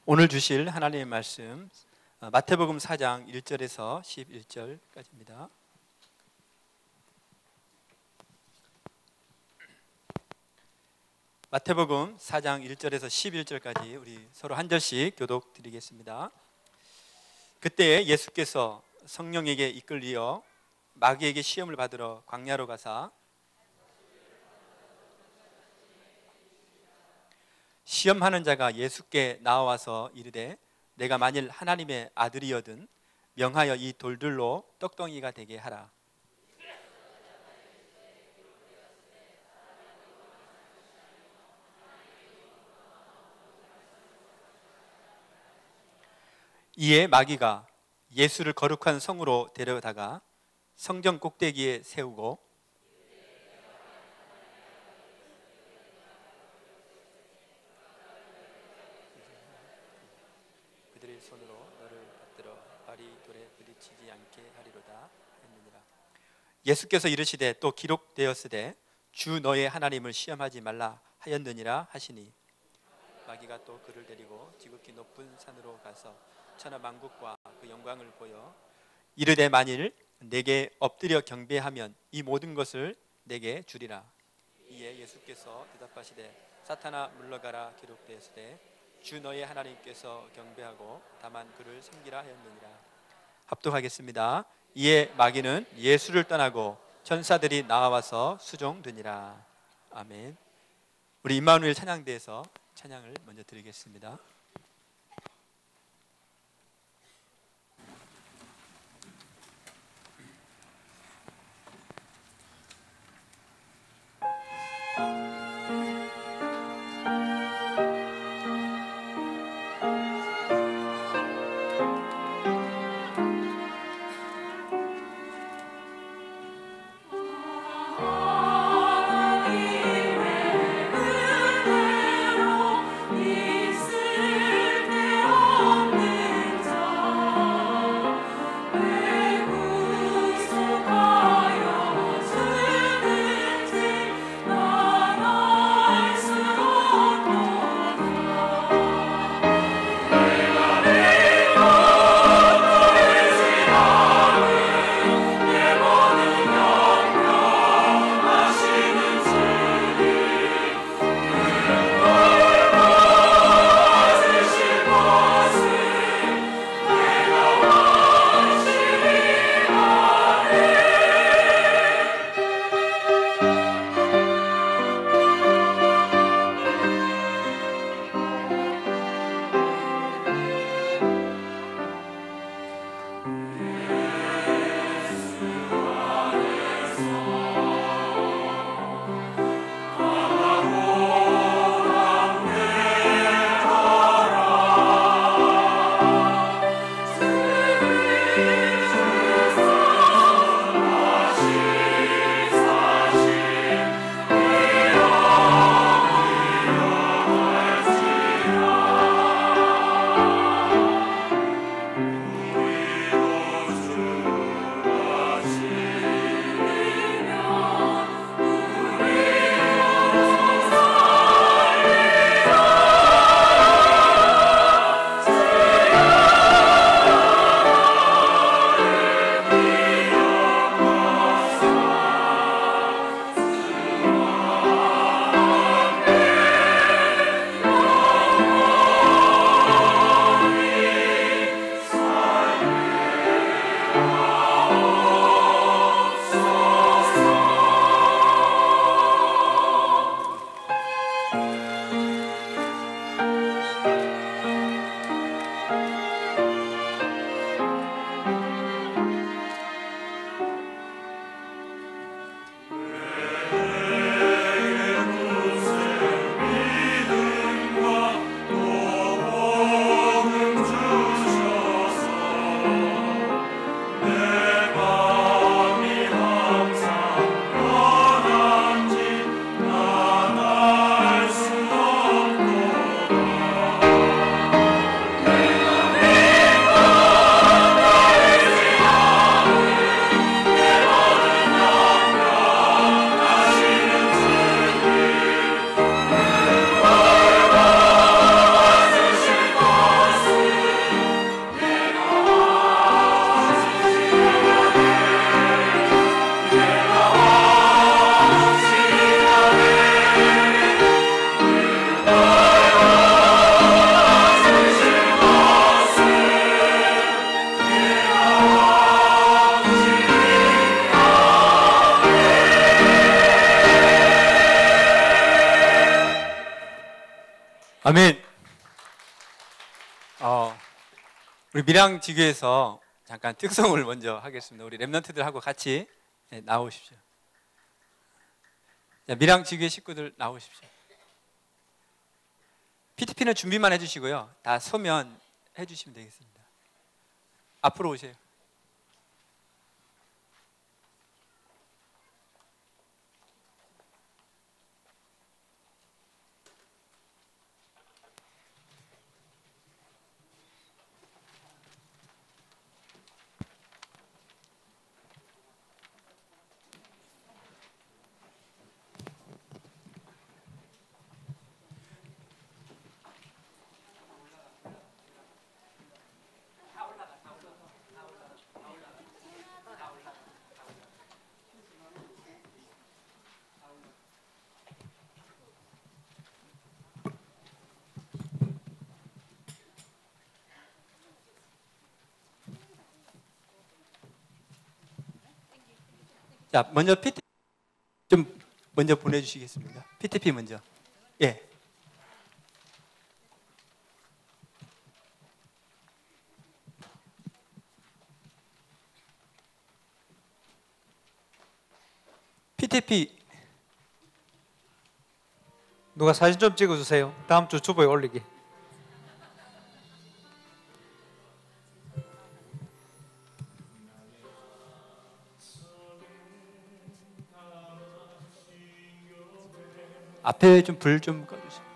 오늘 주실 하나님의 말씀 마태복음 4장 1절에서 11절까지입니다. 마태복음 4장 1절에서 11절까지 우리 서로 한 절씩 교독 드리겠습니다. 그때 예수께서 성령에게 이끌리어 마귀에게 시험을 받으러 광야로 가사 시험하는 자가 예수께 나와서 이르되 내가 만일 하나님의 아들이여든 명하여 이 돌들로 떡덩이가 되게 하라. 이에 마귀가 예수를 거룩한 성으로 데려다가 성전 꼭대기에 세우고 그들의 손으로 너를 받들어 발이 돌에 부딪히지 않게 하리로다 했느니라. 예수께서 이르시되 또 기록되었으되 주 너의 하나님을 시험하지 말라 하였느니라 하시니 마귀가 또 그를 데리고 지극히 높은 산으로 가서 천하만국과 그 영광을 보여 이르되 만일 내게 엎드려 경배하면 이 모든 것을 내게 주리라. 이에 예수께서 대답하시되 사탄아 물러가라 기록되었으되 주 너의 하나님께서 경배하고 다만 그를 섬기라 하였느니라. 합독하겠습니다. 이에 마귀는 예수를 떠나고 천사들이 나와서 수종되니라. 아멘. 우리 임마누엘 찬양대에서 찬양을 먼저 드리겠습니다. 하나님의 은혜로 있을 아멘. 우리 밀양지교에서 잠깐 특성을 먼저 하겠습니다. 우리 랩런트들하고 같이 나오십시오. 자, 밀양지교의 식구들 나오십시오. PTP는 준비만 해주시고요. 다 서면 해주시면 되겠습니다. 앞으로 오세요. 자, 먼저 PTP 좀 먼저 보내주시겠습니다. PTP 먼저. 예. PTP 누가 사진 좀 찍어주세요. 다음 주 주보에 올리기. 앞에 좀 불 좀 꺼주세요.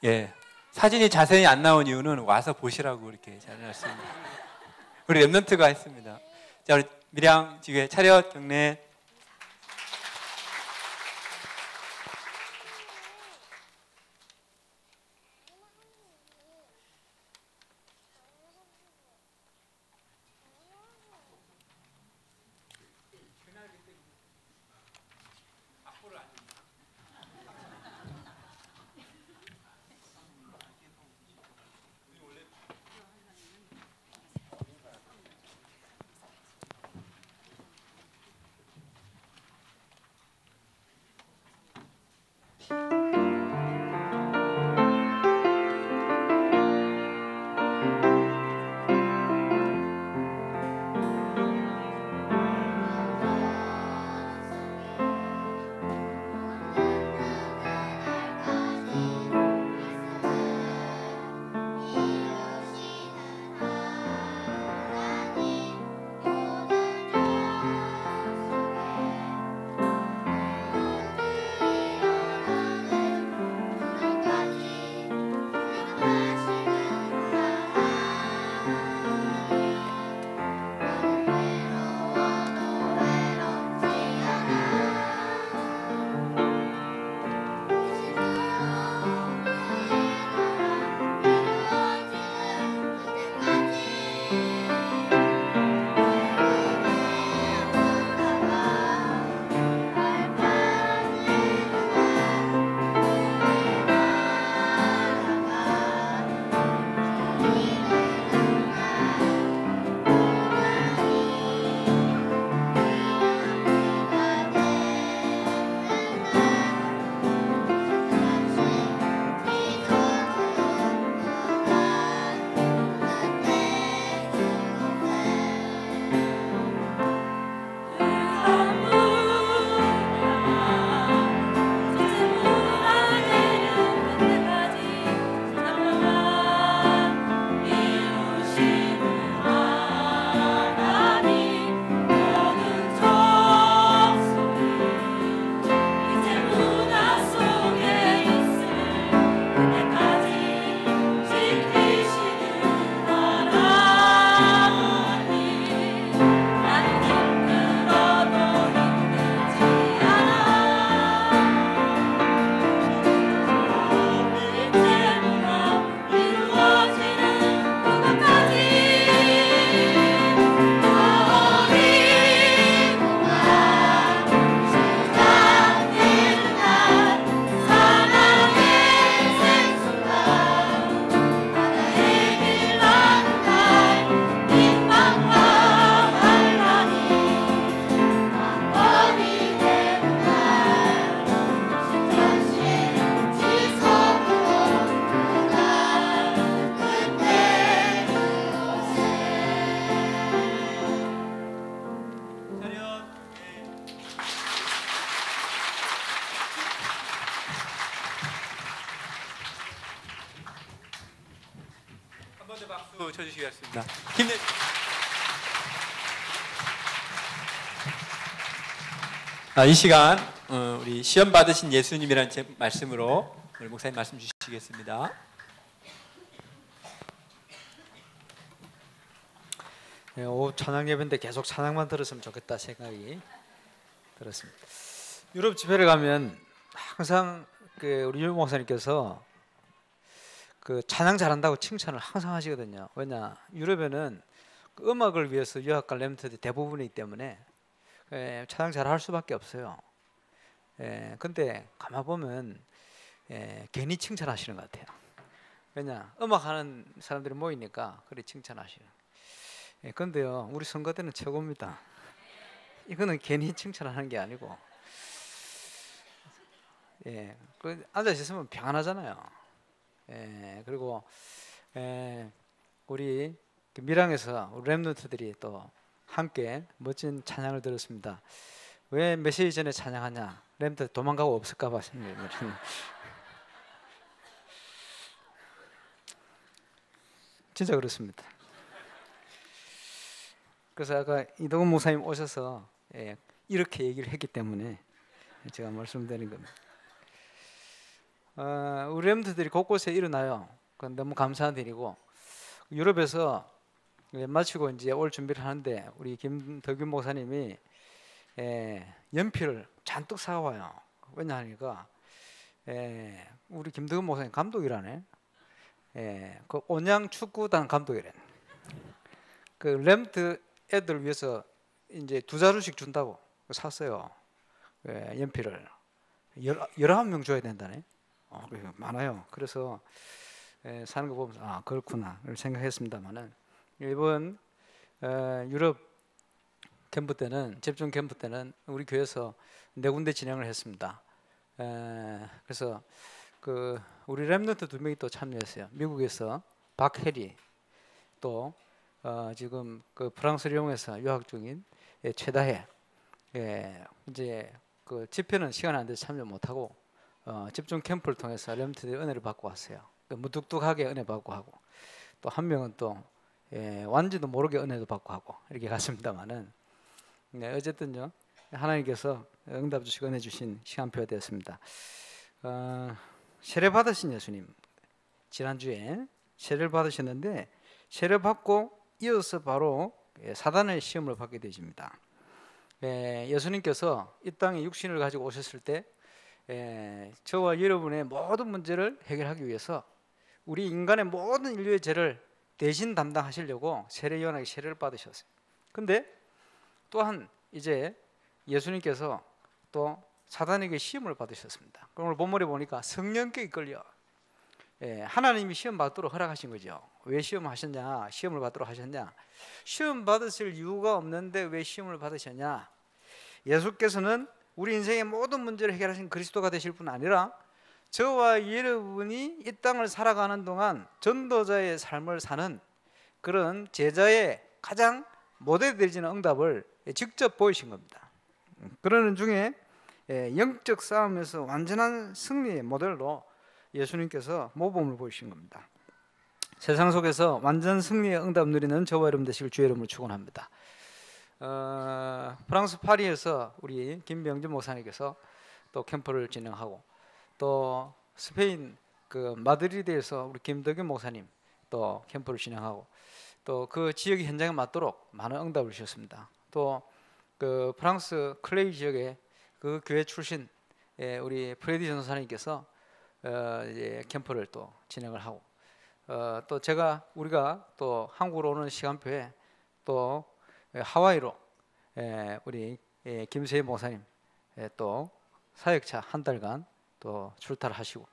예, 사진이 자세히 안 나온 이유는 와서 보시라고 이렇게 잘 해놨습니다. 우리 랩런트가 했습니다. 자, 우리 밀양지교회 차렷 경례. 쳐주시겠습니다. 힘내. 이 시간 우리 시험 받으신 예수님이라는 말씀으로 우리 목사님 말씀 주시겠습니다. 오후 찬양 예배인데 계속 찬양만 들었으면 좋겠다 생각이 들었습니다. 유럽 집회를 가면 항상 우리 유 목사님께서 찬양 잘한다고 칭찬을 항상 하시거든요. 왜냐, 유럽에는 음악을 위해서 유학 갈 렘넌트들이 대부분이기 때문에 찬양 잘할 수밖에 없어요. 근데 가만 보면 괜히 칭찬하시는 것 같아요. 왜냐, 음악하는 사람들이 모이니까 그래 칭찬하시는. 그런데요, 우리 선거대는 최고입니다. 이거는 괜히 칭찬하는 게 아니고, 앉아 있으면 평안하잖아요. 그리고 우리 밀양에서 우리 렘넌트들이 또 함께 멋진 찬양을 들었습니다. 왜 메시지 전에 찬양하냐? 렘넌트 도망가고 없을까 봐. 진짜 그렇습니다. 그래서 아까 이동훈 목사님 오셔서 이렇게 얘기를 했기 때문에 제가 말씀드린 겁니다. 우리 렘넌트들이 곳곳에 일어나요. 그건 너무 감사한 일이고, 유럽에서 마치고 이제 올 준비를 하는데 우리 김덕윤 목사님이 연필을 잔뜩 사와요. 왜냐하니까 우리 김덕윤 목사님 감독이라네. 그 온양 축구단 감독이래. 그 렘넌트 애들 위해서 이제 2자루씩 준다고 샀어요. 연필을 11명 줘야 된다네. 많아요. 그래서 사는 거 보면서 그렇구나 생각했습니다만은, 이번 유럽 캠프 때는, 집중 캠프 때는 우리 교회에서 4군데 진행을 했습니다. 그래서 우리 렘넌트 2명이 또 참여했어요. 미국에서 박해리, 또 지금 프랑스 리옹에서 유학 중인 최다혜. 이제 집회는 시간 안 돼서 참여 못하고 집중 캠프를 통해서 렘넌트들이 은혜를 받고 왔어요. 무뚝뚝하게 은혜 받고 하고, 또 한 명은 또 완지도 모르게 은혜도 받고 하고 이렇게 갔습니다만은, 어쨌든요, 하나님께서 응답 주시고 은혜 주신 시간표가 되었습니다. 세례 받으신 예수님, 지난주에 세례를 받으셨는데, 세례 받고 이어서 바로 사단의 시험을 받게 되십니다. 예수님께서 이 땅에 육신을 가지고 오셨을 때 저와 여러분의 모든 문제를 해결하기 위해서 우리 인간의 모든 인류의 죄를 대신 담당하시려고 세례요한에게 세례를 받으셨어요. 근데 또한 이제 예수님께서 또 사단에게 시험을 받으셨습니다. 오늘 본문에 보니까 성령께 이끌려 하나님이 시험 받도록 허락하신 거죠. 왜 시험하셨냐? 시험을 받도록 하셨냐? 시험 받으실 이유가 없는데 왜 시험을 받으셨냐? 예수께서는 우리 인생의 모든 문제를 해결하신 그리스도가 되실 뿐 아니라 저와 여러분이 이 땅을 살아가는 동안 전도자의 삶을 사는 그런 제자의 가장 모델되어지는 응답을 직접 보이신 겁니다. 그러는 중에 영적 싸움에서 완전한 승리의 모델로 예수님께서 모범을 보이신 겁니다. 세상 속에서 완전 승리의 응답 누리는 저와 여러분 되시길 주의 이름으로 축원합니다. 프랑스 파리에서 우리 김병준 목사님께서 또 캠프를 진행하고, 또 스페인 마드리드에서 우리 김덕윤 목사님 또 캠프를 진행하고, 또 그 지역 현장에 맞도록 많은 응답을 주셨습니다. 또 프랑스 클레이 지역의 그 교회 출신 우리 프레디 전사님께서 이제 캠프를 또 진행을 하고, 또 우리가 또 한국으로 오는 시간표에 또 하와이로 우리 김세희 목사님 또 사역차 한 달간 또 출타를 하시고,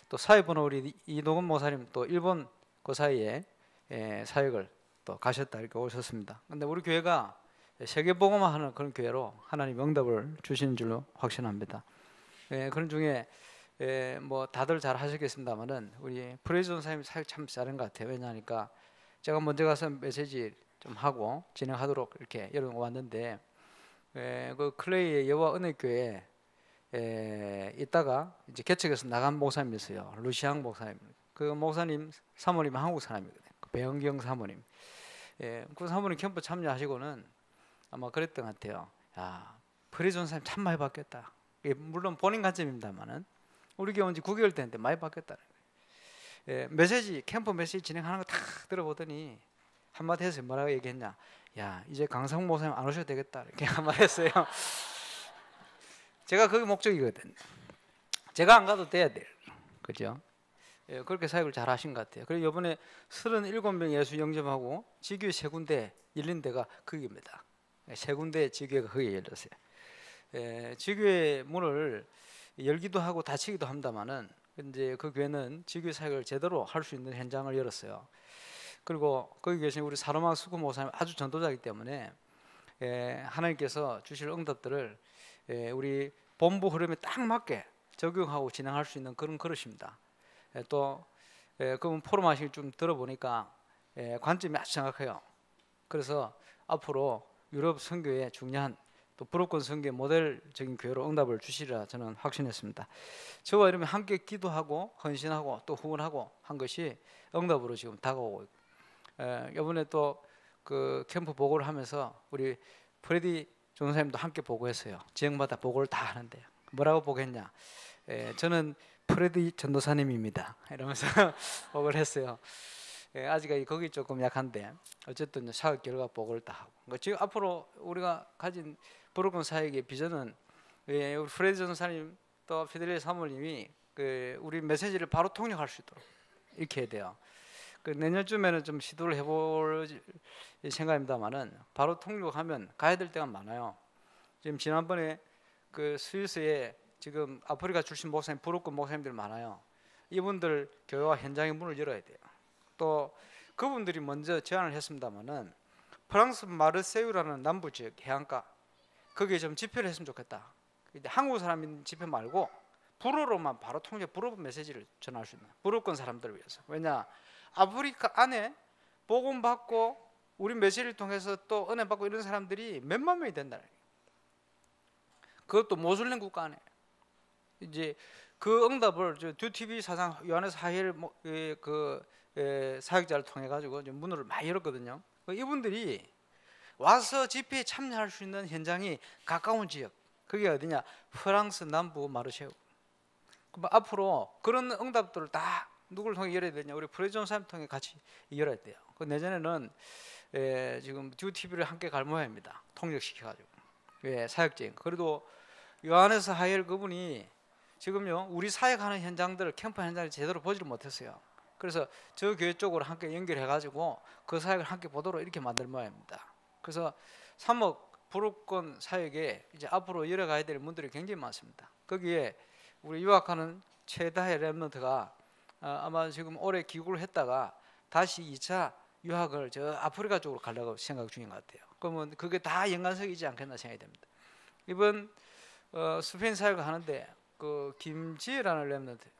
또 사회번호 우리 이동훈 목사님 또 일본 그 사이에 사역을 또 가셨다 이렇게 오셨습니다. 근데 우리 교회가 세계복음화 하는 그런 교회로 하나님 응답을 주시는 줄로 확신합니다. 그런 중에 뭐 다들 잘 하셨겠습니다만은 우리 프레이즈 전사님 사역 참 잘한 것 같아요. 왜냐하니까 제가 먼저 가서 메시지 좀 하고 진행하도록 이렇게 여러분 왔는데, 그 클레이의 여호와 은혜교회 있다가 이제 개척해서 나간 목사님이 있어요. 루시앙 목사님. 그 목사님 사모님은 한국 사람이거든요. 배영경 사모님. 그 사모님 캠프 참여하시고는 아마 그랬던 것 같아요. 야, 프리존 사님 참 많이 바뀌었다. 물론 본인 관점입니다만은 우리 교회 온지 9개월 됐는데 많이 바뀌었다는 거예요. 메시지 캠프 메시지 진행하는 거 다 들어보더니 한마디 해서 뭐라고 얘기했냐? 야, 이제 강성 목사님 안 오셔도 되겠다 이렇게 한마디 했어요. 제가 그게 목적이거든요. 제가 안 가도 돼야 돼요. 그죠? 그렇게 사역을 잘 하신 것 같아요. 그리고 이번에 37명 예수 영접하고 지교회 3군데 열린 데가 거기입니다. 3군데 지교회가 거기에 열렸어요. 지교회 문을 열기도 하고 닫히기도 합니다만은 이제 그 교회는 지교회 사역을 제대로 할 수 있는 현장을 열었어요. 그리고 거기 계신 우리 사로마 수구 목사님 아주 전도자이기 때문에 하나님께서 주실 응답들을 우리 본부 흐름에 딱 맞게 적용하고 진행할 수 있는 그런 그릇입니다. 또 그분 포럼 하실 좀 들어보니까 관점이 아주 정확해요. 그래서 앞으로 유럽 선교에 중요한 또 불업권 선교의 모델적인 교회로 응답을 주시리라 저는 확신했습니다. 저와 이러면 함께 기도하고 헌신하고 또 후원하고 한 것이 응답으로 지금 다가오고 있고 이번에 또 그 캠프 보고를 하면서 우리 프레디 전도사님도 함께 보고했어요. 지역마다 보고를 다 하는데 뭐라고 보고했냐? 저는 프레디 전도사님입니다. 이러면서 보고를 했어요. 아직 거기 조금 약한데 어쨌든 사역 결과 보고를 다 하고. 그러니까 지금 앞으로 우리가 가진 부르권 사역의 비전은 우리 프레디 전도사님 또 피델리 사모님이 우리 메시지를 바로 통역할 수 있도록 이렇게 해야 돼요. 내년쯤에는 좀 시도를 해볼 생각입니다만은 바로 통역하면 가야 될 때가 많아요. 지금 지난번에 스위스에 지금 아프리카 출신 목사님, 부르권 목사님들 많아요. 이분들 교회와 현장의 문을 열어야 돼요. 또 그분들이 먼저 제안을 했습니다만은 프랑스 마르세유라는 남부 지역 해안가 거기에 좀 집회를 했으면 좋겠다. 한국 사람인 집회 말고 불어로만 바로 통역 불어 메시지를 전할 수 있는 부르권 사람들을 위해서. 왜냐? 아프리카 안에 복음 받고 우리 메시지를 통해서 또 은혜 받고 이런 사람들이 몇만 명이 된다는 거예요. 그것도 모슬렘 국가 안에. 이제 그 응답을 듀티비 사상 요한에서 하엘 사역자를 통해 가지고 문을 많이 열었거든요. 이분들이 와서 집회에 참여할 수 있는 현장이 가까운 지역. 그게 어디냐? 프랑스 남부 마르쉐우. 앞으로 그런 응답들을 다 누구를 통해 열어야 되냐? 우리 프레존 사람 통해 같이 열어야 돼요. 내년에는 지금 듀티비를 함께 갈 모양입니다. 통역시켜가지고 사역적인. 그래도 요한에서 하엘 그분이 지금요 우리 사역하는 현장들을 캠프 현장을 제대로 보지를 못했어요. 그래서 저 교회 쪽으로 함께 연결해가지고 그 사역을 함께 보도록 이렇게 만들 모양입니다. 그래서 3억 부르권 사역에 이제 앞으로 열어가야 될 문들이 굉장히 많습니다. 거기에 우리 유학하는 최다의 렘넌트가 아마 지금 올해 귀국을 했다가 다시 2차 유학을 저 아프리카 쪽으로 가려고 생각 중인 것 같아요. 그러면 그게 다 연관성이지 않겠나 생각이 됩니다. 이번 스페인 사역을 하는데 김지혜라는 렘넌트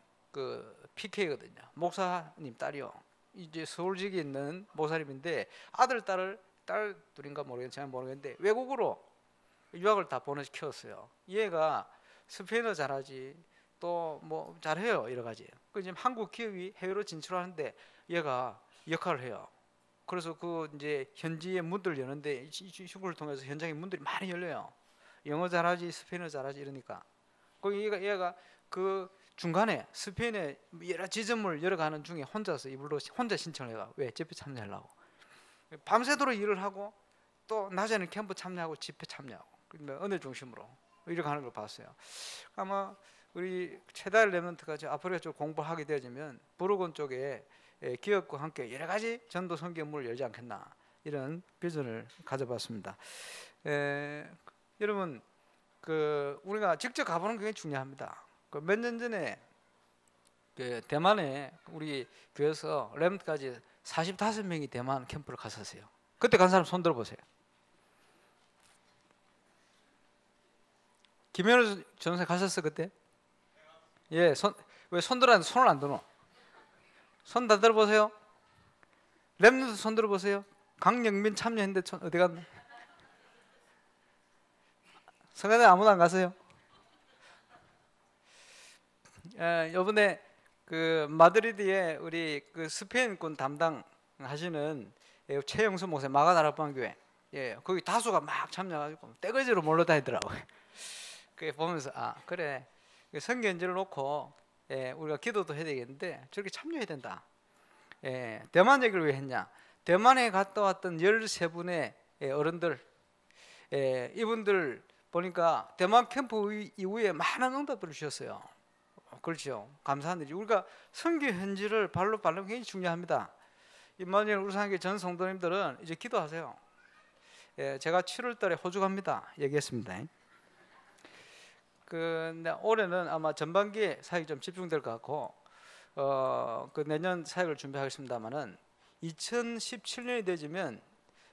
PK거든요. 목사님 딸이요. 이제 서울직에 있는 목사님인데 아들 딸 둘인가 모르겠는데 잘 모르겠는데 외국으로 유학을 다 보내시켰어요. 얘가 스페인어 잘하지 또 뭐 잘해요 여러 가지. 지금 한국 기업이 해외로 진출하는데 얘가 역할을 해요. 그래서 이제 현지의 문들을 여는데 이 친구를 통해서 현장의 문들이 많이 열려요. 영어 잘하지 스페인어 잘하지 이러니까. 얘가 중간에 스페인에 여러 지점을 열어가는 중에 혼자서 이불로 혼자 신청을 해가 왜 집회 참여하려고 밤새도록 일을 하고 또 낮에는 캠프 참여하고 집회 참여하고 은혜 중심으로 이렇게 하는 걸 봤어요. 아마 우리 최다일 렘넌트가 아프리카 쪽 공부하게 되어지면 부르곤 쪽에 기업과 함께 여러 가지 전도 선교문을 열지 않겠나 이런 비전을 가져봤습니다. 여러분 우리가 직접 가보는 게 중요합니다. 몇 년 전에 대만에 우리 교회에서 렘넌트까지 45명이 대만 캠프를 갔었어요. 그때 간 사람 손 들어보세요. 김현우 전사 가셨어 그때? 예, 왜 손 들었는데 손을 안 드노? 손 다 들어보세요. 렘넌트 손 들어보세요. 강영민 참여했는데 어디 갔나? 성가대 아무도 안 가세요? 이번에 마드리드에 우리 스페인군 담당 하시는 최영수 목사 마가다락방교회, 거기 다수가 막 참여해가지고 떼거지로 몰려다니더라고요. 그게 보면서 그래, 성경인지를 놓고 우리가 기도도 해야 되겠는데 저렇게 참여해야 된다. 대만 얘기를 왜 했냐? 대만에 갔다 왔던 13분의 어른들, 이분들 보니까 대만 캠프 이후에 많은 응답들을 주셨어요. 그렇죠. 감사한 일이. 우리가 선교 현지를 발로 밟는 게 굉장히 중요합니다. 임마누엘 울산교회 전 성도님들은 이제 기도하세요. 제가 7월달에 호주 갑니다. 얘기했습니다. 근데 올해는 아마 전반기에 사역이 좀 집중될 것 같고, 그 내년 사역을 준비하겠습니다만은 2017년이 되지면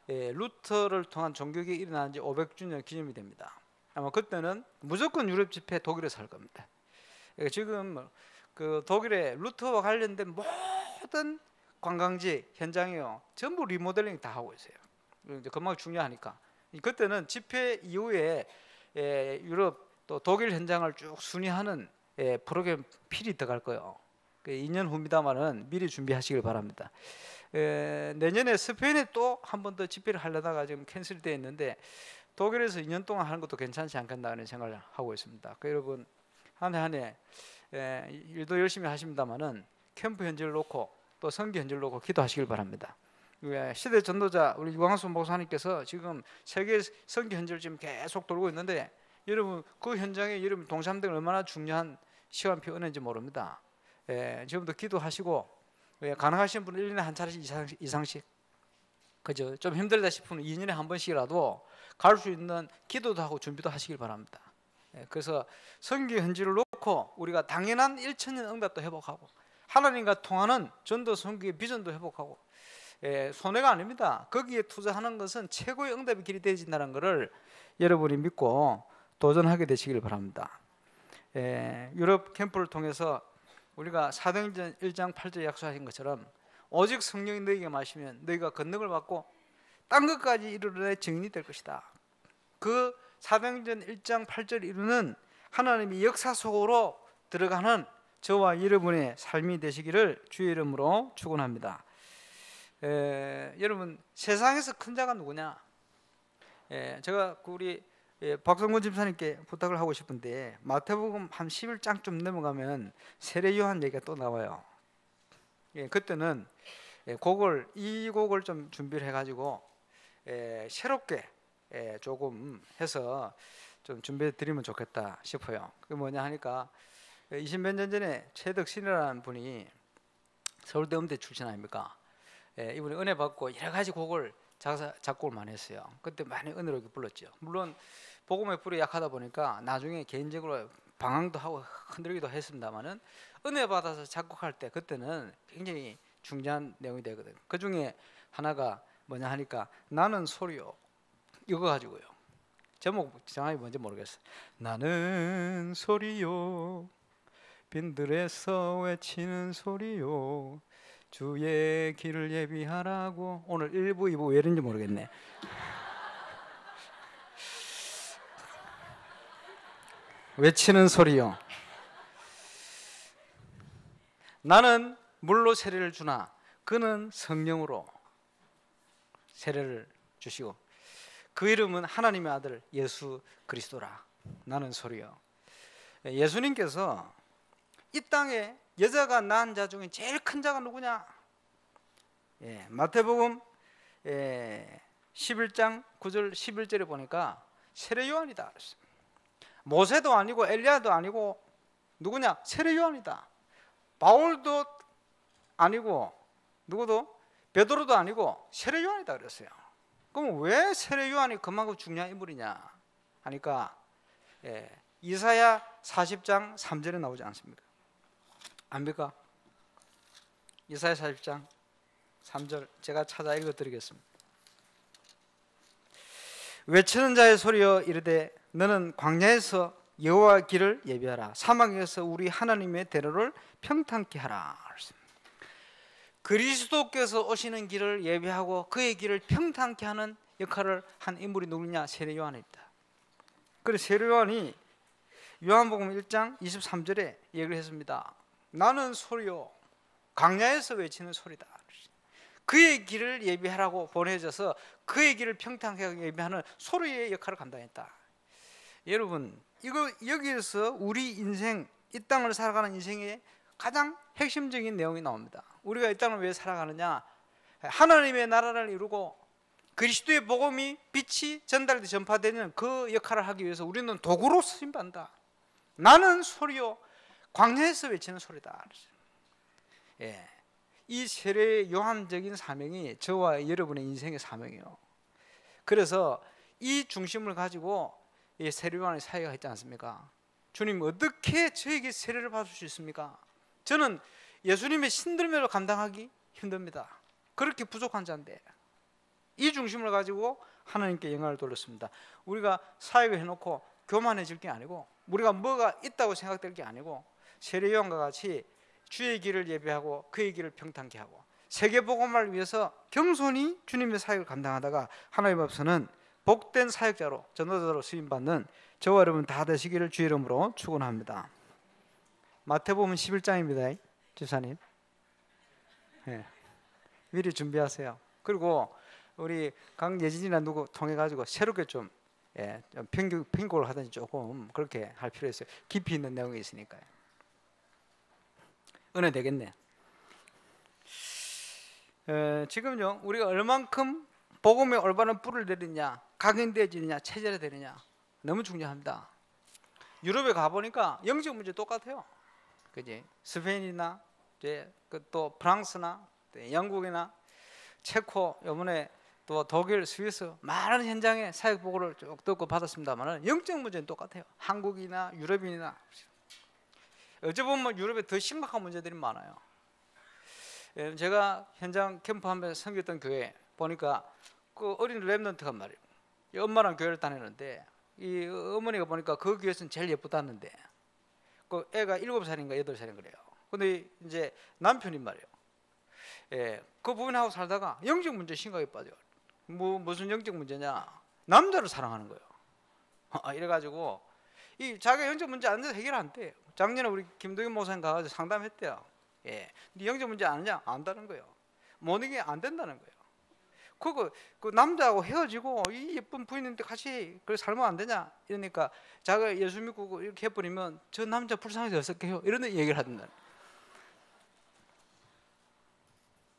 루터를 통한 종교개혁이 일어난 지 500주년 기념이 됩니다. 아마 그때는 무조건 유럽 집회 독일에서 할 겁니다. 지금 그 독일의 루터와 관련된 모든 관광지 현장이요 전부 리모델링 다 하고 있어요. 이제 금방 중요하니까. 그때는 집회 이후에 유럽 또 독일 현장을 쭉 순회하는 프로그램 필히 들어갈 거예요. 2년 후입니다만은 미리 준비하시길 바랍니다. 내년에 스페인에 또 한 번 더 집회를 하려다가 지금 캔슬되어 있는데 독일에서 2년 동안 하는 것도 괜찮지 않겠나는 생각을 하고 있습니다. 여러분 한 해 일도 열심히 하십니다만은 캠프 현지를 놓고 또 선교 현지를 놓고 기도하시길 바랍니다. 시대 전도자 우리 유광수 목사님께서 지금 세계 선교 현지를 지금 계속 돌고 있는데 여러분 그 현장에 여러분 동참된 얼마나 중요한 시간표 은혜인지 모릅니다. 지금부터 기도하시고 가능하신 분은 1년에 한 차례씩 이상씩 그죠? 좀 힘들다 싶으면 2년에 한 번씩이라도 갈 수 있는 기도도 하고 준비도 하시길 바랍니다. 그래서 선교 현지를 놓고 우리가 당연한 1천년 응답도 회복하고 하나님과 통하는 전도 선교의 비전도 회복하고 손해가 아닙니다. 거기에 투자하는 것은 최고의 응답의 길이 되어진다는 것을 여러분이 믿고 도전하게 되시길 바랍니다. 유럽 캠프를 통해서 우리가 사도행전 1장 8절에 약속하신 것처럼 오직 성령이 너희에게 마시면 너희가 권능을 받고 딴 것까지 이루려 증인이 될 것이다. 그 사도행전 1장 8절을 이루는 하나님의 역사 속으로 들어가는 저와 여러분의 삶이 되시기를 주의 이름으로 축원합니다. 여러분 세상에서 큰 자가 누구냐? 제가 우리 박성곤 집사님께 부탁을 하고 싶은데 마태복음 한 11장 좀 넘어가면 세례 요한 얘기가 또 나와요. 그때는 이 곡을 좀 준비를 해가지고 새롭게 조금 해서 좀 준비해 드리면 좋겠다 싶어요. 그게 뭐냐 하니까 20몇 년 전에 최덕신이라는 분이 서울대 음대 출신 아닙니까? 이분이 은혜 받고 여러 가지 곡을 작곡을 많이 했어요. 그때 많이 은혜롭게 불렀죠. 물론 복음의 불이 약하다 보니까 나중에 개인적으로 방황도 하고 흔들기도 했습니다만은 은혜 받아서 작곡할 때 그때는 굉장히 중요한 내용이 되거든요. 그 중에 하나가 뭐냐 하니까 나는 소리요 이거 가지고요. 제목 정확히 뭔지 모르겠어요. 나는 소리요 빈들에서 외치는 소리요 주의 길을 예비하라고. 오늘 1부 2부 왜 이런지 모르겠네. 외치는 소리요. 나는 물로 세례를 주나 그는 성령으로 세례를 주시고 그 이름은 하나님의 아들 예수 그리스도라. 나는 소리요. 예수님께서 이 땅에 여자가 낳은 자 중에 제일 큰 자가 누구냐? 마태복음 11장 9절 11절에 보니까 세례 요한이다. 모세도 아니고 엘리야도 아니고 누구냐? 세례 요한이다. 바울도 아니고 누구도 베드로도 아니고 세례 요한이다 그랬어요. 그럼 왜 세례 요한이 그만큼 중요한 인물이냐 하니까 이사야 40장 3절에 나오지 않습니까? 압니까? 이사야 40장 3절 제가 찾아 읽어드리겠습니다. 외치는 자의 소리여 이르되 너는 광야에서 여호와 길을 예비하라. 사막에서 우리 하나님의 대로를 평탄케 하라. 그리스도께서 오시는 길을 예비하고 그의 길을 평탄케 하는 역할을 한 인물이 누구냐? 세례 요한입니다. 그래서 세례 요한이 요한복음 1장 23절에 얘기를 했습니다. 나는 소리요 광야에서 외치는 소리다. 그의 길을 예비하라고 보내져서 그의 길을 평탄하게 예비하는 소리의 역할을 감당했다. 여러분, 이거 여기에서 우리 인생, 이 땅을 살아가는 인생의 가장 핵심적인 내용이 나옵니다. 우리가 이 땅을 왜 살아가느냐? 하나님의 나라를 이루고 그리스도의 복음이 빛이 전달돼 전파되는 그 역할을 하기 위해서 우리는 도구로 쓰임받는다. 나는 소리요 광야에서 외치는 소리다. 예, 이 세례의 요한적인 사명이 저와 여러분의 인생의 사명이에요. 그래서 이 중심을 가지고 이 세례 요한의 사회가 있지 않습니까? 주님, 어떻게 저에게 세례를 받을 수 있습니까? 저는 예수님의 신들매로 감당하기 힘듭니다. 그렇게 부족한 자인데, 이 중심을 가지고 하나님께 영광을 돌렸습니다. 우리가 사역을 해놓고 교만해질 게 아니고, 우리가 뭐가 있다고 생각될 게 아니고, 세례 요한과 같이 주의 길을 예배하고 그의 길을 평탄케 하고 세계복음을 위해서 겸손히 주님의 사역을 감당하다가 하나님 앞서는 복된 사역자로, 전도자로 쓰임받는 저와 여러분 다 되시기를 주의 이름으로 축원합니다. 마태복음 11장입니다. 집사님, 네, 미리 준비하세요. 그리고 우리 강예진이나 누구 통해 가지고 새롭게 좀 편곡을 하든지 조금 그렇게 할 필요 있어요. 깊이 있는 내용이 있으니까요. 은혜 되겠네. 지금요, 우리가 얼만큼 복음에 올바른 뿔을 내리느냐, 각인되어지느냐, 체질화되느냐 너무 중요합니다. 유럽에 가보니까 영적 문제 똑같아요. 그지? 스페인이나 또 프랑스나 영국이나 체코, 이번에 또 독일, 스위스 많은 현장에 사역 보고를 쭉 듣고 받았습니다만 영적 문제는 똑같아요. 한국이나 유럽이나 어찌 보면 유럽에 더 심각한 문제들이 많아요. 제가 현장 캠프하면서 섬겼던 교회 보니까 그 어린 랩런트가 말이에요. 엄마랑 교회를 다니는데 이 어머니가 보니까 그 교회에서는 제일 예쁘다는데 그 애가 7살인가 8살인가 그래요. 근데 이제 남편이 말이에요. 그 부인하고 살다가 영적 문제 심각하게 빠져요. 무슨 영적 문제냐? 남자를 사랑하는 거예요. 이래가지고 이 자기가 영적 문제 안 돼서 해결 안 돼요. 작년에 우리 김동현 목사님 가서 상담했대요. 네 영적 문제 아느냐? 안다는 거예요. 모든 게 안 된다는 거예요. 그 남자하고 헤어지고 이 예쁜 부인인데 같이 그래 살면 안 되냐? 이러니까 자기가 예수 믿고 이렇게 해버리면 저 남자 불쌍해서 어떻게 해요? 이런 얘기를 하던데.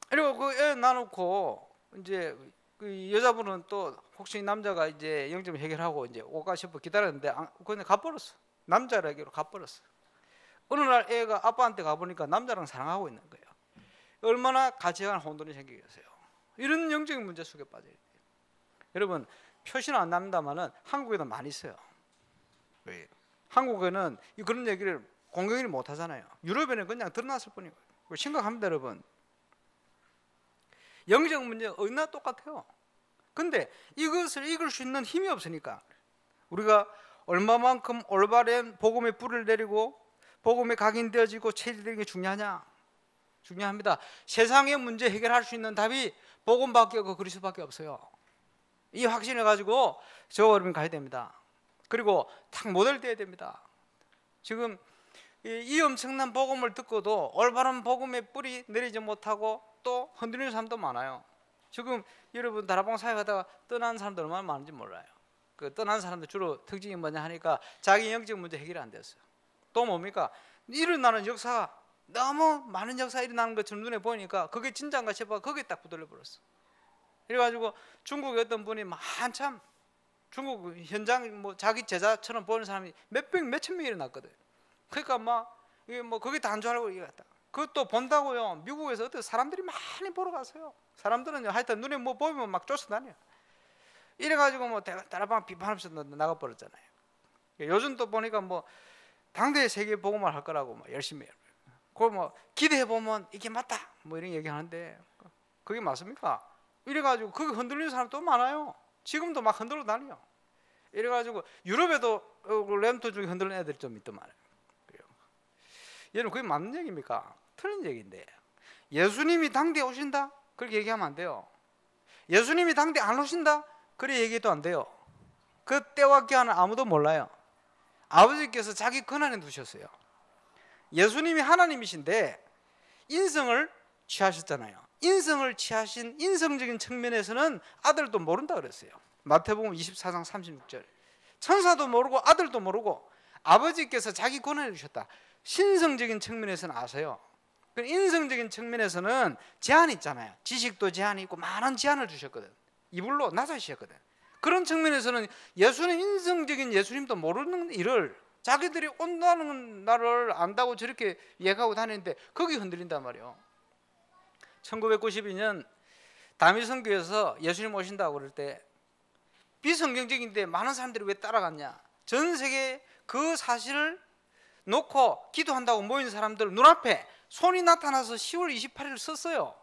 그리고 그 애 놔놓고 이제 그 여자분은 또 혹시 남자가 이제 영점 해결하고 이제 올까 싶어 기다렸는데 그냥 가버렸어. 남자에게로 가버렸어. 어느 날 애가 아빠한테 가보니까 남자랑 사랑하고 있는 거예요. 얼마나 가치관 혼돈이 생기겠어요. 이런 영적인 문제 속에 빠져야 돼요. 여러분, 표시는 안 납니다만은 한국에도 많이 있어요. 왜? 한국에는 그런 얘기를 공경을 못 하잖아요. 유럽에는 그냥 드러났을 뿐이고. 심각합니다, 여러분. 영적 문제 어디나 똑같아요. 근데 이것을 이길 수 있는 힘이 없으니까 우리가 얼마만큼 올바른 복음의 뿔을 내리고 복음에 각인되어지고 체질되는 게 중요하냐? 중요합니다. 세상의 문제 해결할 수 있는 답이 복음밖에 없고 그리스도밖에 없어요. 이 확신을 가지고 저와 여러분 가야 됩니다. 그리고 탁 모델 돼야 됩니다. 지금 이 엄청난 복음을 듣고도 올바른 복음의 뿔이 내리지 못하고 또 흔들리는 사람도 많아요. 지금 여러분 다락방 사역하다가 떠난 사람들 얼마나 많은지 몰라요. 그 떠난 사람들 주로 특징이 뭐냐 하니까 자기 영적 문제 해결이 안 됐어요. 또 뭡니까? 일어나는 역사가 너무 많은 역사가 일어나는 것처럼 눈에 보이니까 그게 진짜인가 싶어 거기에 딱 붙들려 버렸어. 그래가지고 중국에 어떤 분이 한참 중국 현장 뭐 자기 제자처럼 보는 사람이 몇천 명이 일어났거든. 그러니까 막 이게 뭐 그게 다 한 줄 알고 이겼다. 그것도 본다고요. 미국에서 어떤 사람들이 많이 보러 가세요. 사람들은 하여튼 눈에 뭐 보이면 막 쫓아다녀. 이래가지고 뭐 다락방 비판하면서 나가 버렸잖아요. 요즘 또 보니까 뭐 당대 세계 복음을 할 거라고 뭐 열심히 해요. 그걸 뭐 기대해 보면 이게 맞다 뭐 이런 얘기하는데 그게 맞습니까? 이래가지고 그게 흔들리는 사람도 많아요. 지금도 막 흔들어 다녀요. 이래가지고 유럽에도 램토 중에 흔들리는 애들이 좀 있단 말이에요. 여러분 그게 맞는 얘기입니까? 틀린 얘기인데 예수님이 당대에 오신다? 그렇게 얘기하면 안 돼요. 예수님이 당대에 안 오신다? 그렇게 얘기해도 안 돼요. 그 때와 기한은 아무도 몰라요. 아버지께서 자기 권한에 두셨어요. 예수님이 하나님이신데 인성을 취하셨잖아요. 인성을 취하신 인성적인 측면에서는 아들도 모른다 그랬어요. 마태복음 24장 36절. 천사도 모르고 아들도 모르고 아버지께서 자기 권한을 주셨다. 신성적인 측면에서는 아세요. 인성적인 측면에서는 제한이 있잖아요. 지식도 제한이 있고 많은 제한을 주셨거든. 이불로 낮아지셨거든. 그런 측면에서는 예수님, 인성적인 예수님도 모르는 일을 자기들이 온다는 날을 안다고 저렇게 얘기하고 다니는데 거기 흔들린단 말이에요. 1992년 다미성교에서 예수님 오신다고 그럴 때 비성경적인데 많은 사람들이 왜 따라갔냐. 전 세계 그 사실을 놓고 기도한다고 모인 사람들 눈앞에 손이 나타나서 10월 28일을 썼어요.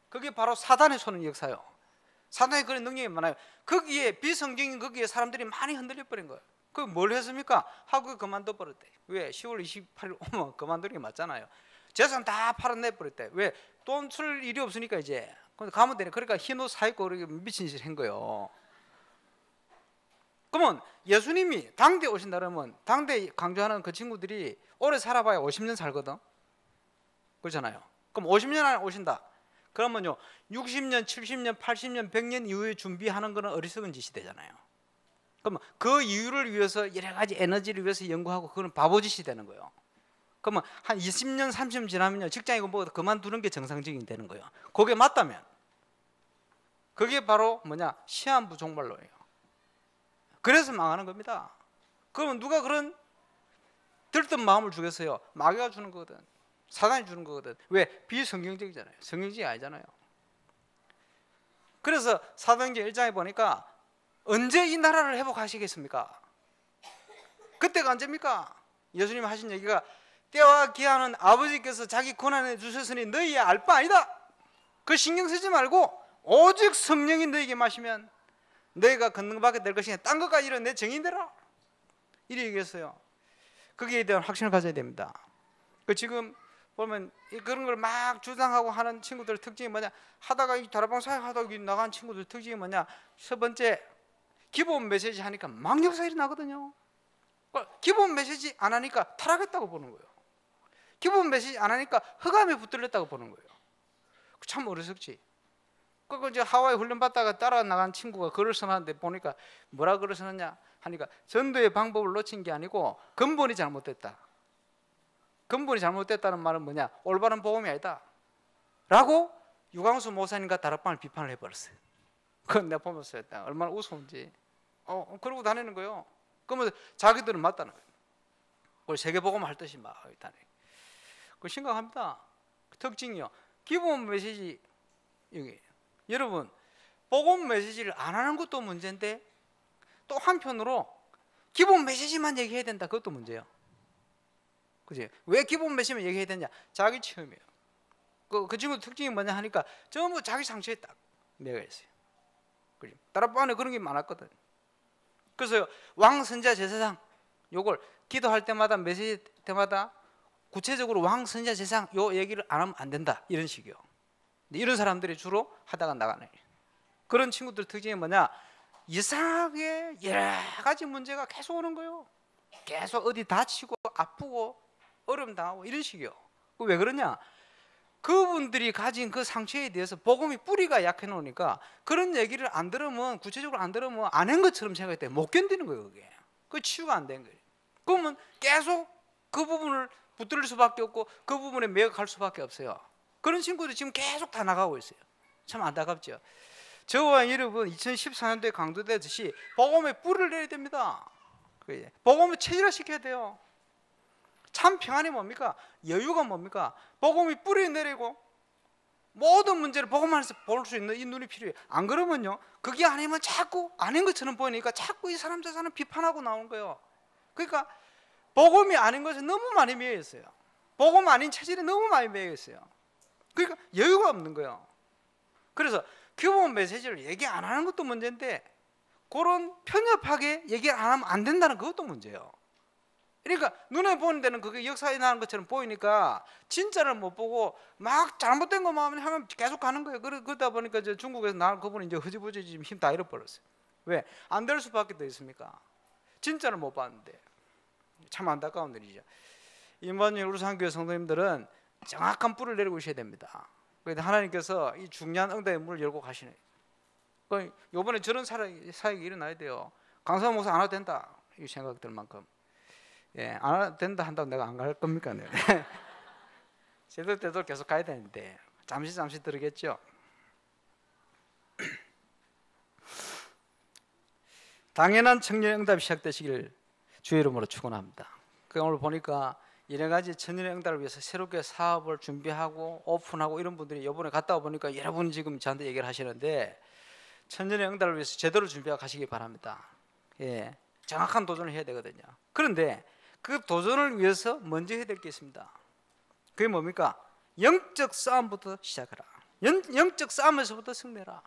그게 바로 사단의 손의 역사예요. 사단의 그런 능력이 많아요. 거기에 비성경인 거기에 사람들이 많이 흔들려 버린 거예요. 그 뭘 했습니까? 하고 그만둬 버렸대. 왜? 10월 28일 오면 그만두는 게 맞잖아요. 재산 다 팔아내 버렸대. 왜? 돈 쓸 일이 없으니까 이제. 근데 가면 되네. 그러니까 흰 옷 사입고 그렇게 미친 짓을 한 거예요. 그러면 예수님이 당대 오신다 그러면 당대 강조하는 그 친구들이 오래 살아봐야 50년 살거든. 그렇잖아요. 그럼 50년 안에 오신다. 그러면요 60년, 70년, 80년, 100년 이후에 준비하는 거는 어리석은 짓이 되잖아요. 그러면 그 이유를 위해서 여러 가지 에너지를 위해서 연구하고 그건 바보짓이 되는 거예요. 그러면 한 20년, 30년 지나면요 직장이고 뭐 그만두는 게 정상적인 되는 거예요. 그게 맞다면 그게 바로 뭐냐 시한부 종말론이에요. 그래서 망하는 겁니다. 그러면 누가 그런 들뜬 마음을 주겠어요? 마귀가 주는 거거든. 사단이 주는 거거든. 왜? 비성경적이잖아요. 성경적이 아니잖아요. 그래서 사도행전 1장에 보니까 언제 이 나라를 회복하시겠습니까? 그때가 언제입니까? 예수님이 하신 얘기가 때와 기한은 아버지께서 자기 권한에 주셨으니 너희의 알 바 아니다. 그 신경 쓰지 말고 오직 성령이 너희에게 마시면 너희가 걷는 밖에 될 것이니 딴 것까지 이런 내 정인되라. 이렇게 얘기했어요. 거기에 대한 확신을 가져야 됩니다. 그 지금 보면 그런 걸 막 주장하고 하는 친구들 특징이 뭐냐? 하다가 이 다락방 사역하다가 나간 친구들 특징이 뭐냐? 첫 번째 기본 메시지 하니까 막 역사일이 나거든요. 기본 메시지 안 하니까 타락했다고 보는 거예요. 기본 메시지 안 하니까 흑암에 붙들렸다고 보는 거예요. 참 어리석지. 그 이제 하와이 훈련 받다가 따라 나간 친구가 글을 써놨는데 보니까 뭐라 글을 써놨냐 하니까 전도의 방법을 놓친 게 아니고 근본이 잘못됐다. 근본이 잘못됐다는 말은 뭐냐? 올바른 복음이 아니다. 라고 유광수 목사님과 다락방을 비판을 해버렸어요. 그건 내가 보면서 얼마나 우스운지. 그러고 다니는 거예요. 그러면 자기들은 맞다는 거예요. 그걸 세계복음 할 듯이 막 있다니. 그거 심각합니다. 특징이요. 기본 메시지 여기. 여러분 복음 메시지를 안 하는 것도 문제인데 또 한편으로 기본 메시지만 얘기해야 된다. 그것도 문제예요. 그지? 왜 기본 메시지만 얘기해야 되냐? 자기 체험이에요. 그 친구 특징이 뭐냐 하니까 전부 자기 상처에 딱 매여 있어요. 그지? 다락방 안에 그런 게 많았거든. 그래서 왕 선자 제사상 요걸 기도할 때마다 메시지 때마다 구체적으로 왕 선자 제사상 요 얘기를 안 하면 안 된다. 이런 식이요. 이런 사람들이 주로 하다가 나가는 그런 친구들 특징이 뭐냐? 이상하게 여러 가지 문제가 계속 오는 거예요. 계속 어디 다치고 아프고 어려움 당하고 이런 식이요. 왜 그러냐? 그분들이 가진 그 상처에 대해서 복음이 뿌리가 약해 놓으니까 그런 얘기를 안 들으면 구체적으로 안 들으면 안 한 것처럼 생각할 때 못 견디는 거예요. 그게 그 치유가 안 된 거예요. 그러면 계속 그 부분을 붙들릴 수밖에 없고 그 부분에 매여갈 수밖에 없어요. 그런 친구들이 지금 계속 다 나가고 있어요. 참 안타깝죠. 저와 여러분 2014년도에 강조되듯이 복음에 뿌리를 내야 됩니다. 복음을 체질화시켜야 돼요. 참 평안이 뭡니까? 여유가 뭡니까? 복음이 뿌리 내리고 모든 문제를 복음 안에서 볼 수 있는 이 눈이 필요해요. 안 그러면요 그게 아니면 자꾸 아닌 것처럼 보이니까 자꾸 이 사람 저 사람 비판하고 나오는 거예요. 그러니까 복음이 아닌 것에 너무 많이 매여 있어요. 복음 아닌 체질에 너무 많이 매여 있어요. 그러니까 여유가 없는 거예요. 그래서 기본 메시지를 얘기 안 하는 것도 문제인데 그런 편협하게 얘기 안 하면 안 된다는 그것도 문제예요. 그러니까 눈에 보는 데는 그게 역사에 나는 것처럼 보이니까 진짜를 못 보고 막 잘못된 것만 하면 계속 가는 거예요. 그러다 보니까 저 중국에서 나온 그분이 이제 흐지부지 지금 힘 다 잃어버렸어요. 왜? 안 될 수밖에 더 있습니까? 진짜를 못 봤는데 참 안타까운 일이죠. 임원님 우리 상교회 성도님들은 정확한 뿔을 내리고 있어야 됩니다. 그런데 하나님께서 이 중요한 응답의 문을 열고 가시네. 이번에 저런 사역이 일어나야 돼요. 강사 목사 안 와도 된다 이 생각 들 만큼. 예, 안 와도 된다 한다고 내가 안 갈 겁니까? 네. 제대로 때도 계속 가야 되는데 잠시 들으겠죠. 당연한 청년 응답이 시작되시길 주의 이름으로 축원합니다. 오늘 보니까 여러 가지 청년 응답을 위해서 새롭게 사업을 준비하고 오픈하고 이런 분들이 이번에 갔다 와 보니까 여러분 지금 저한테 얘기를 하시는데 청년의 응답을 위해서 제대로 준비하고 가시기 바랍니다. 예, 정확한 도전을 해야 되거든요. 그런데 그 도전을 위해서 먼저 해야 될 게 있습니다. 그게 뭡니까? 영적 싸움부터 시작하라. 영적 싸움에서부터 승리해라.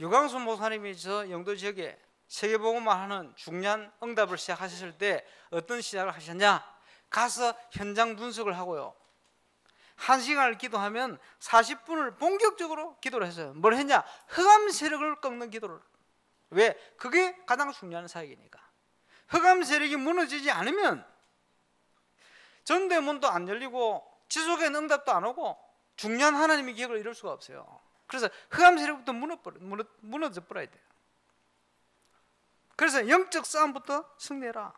유광수 목사님이 저 영도 지역에 세계복음화 하는 중요한 응답을 시작하셨을 때 어떤 시작을 하셨냐? 가서 현장 분석을 하고요. 1시간을 기도하면 40분을 본격적으로 기도를 했어요. 뭘 했냐? 흑암 세력을 꺾는 기도를. 왜? 그게 가장 중요한 사역이니까. 흑암 세력이 무너지지 않으면 전대문도 안 열리고 지속의 응답도 안 오고 중요한 하나님의 계획을 이룰 수가 없어요. 그래서 흑암 세력부터 무너져 버려야 돼요. 그래서 영적 싸움부터 승리해라.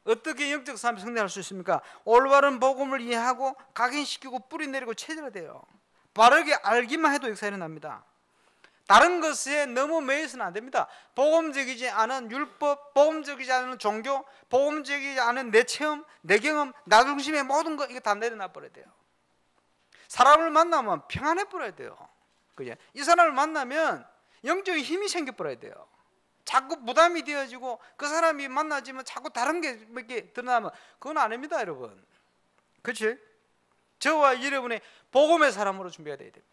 어떻게 영적 싸움에 승리할 수 있습니까? 올바른 복음을 이해하고 각인시키고 뿌리 내리고 체질해야 돼요. 바르게 알기만 해도 역사 일어납니다. 다른 것에 너무 매여서는 안 됩니다. 복음적이지 않은 율법, 복음적이지 않은 종교, 복음적이지 않은 내 체험, 내 경험, 나 중심의 모든 거 이거 다 내려놔 버려야 돼요. 사람을 만나면 평안해 버려야 돼요. 그죠? 이 사람을 만나면 영적인 힘이 생겨 버려야 돼요. 자꾸 부담이 되어지고 그 사람이 만나지면 자꾸 다른 게 몇 개 드러나면 그건 아닙니다, 여러분. 그렇지? 저와 여러분의 복음의 사람으로 준비해야 됩니다.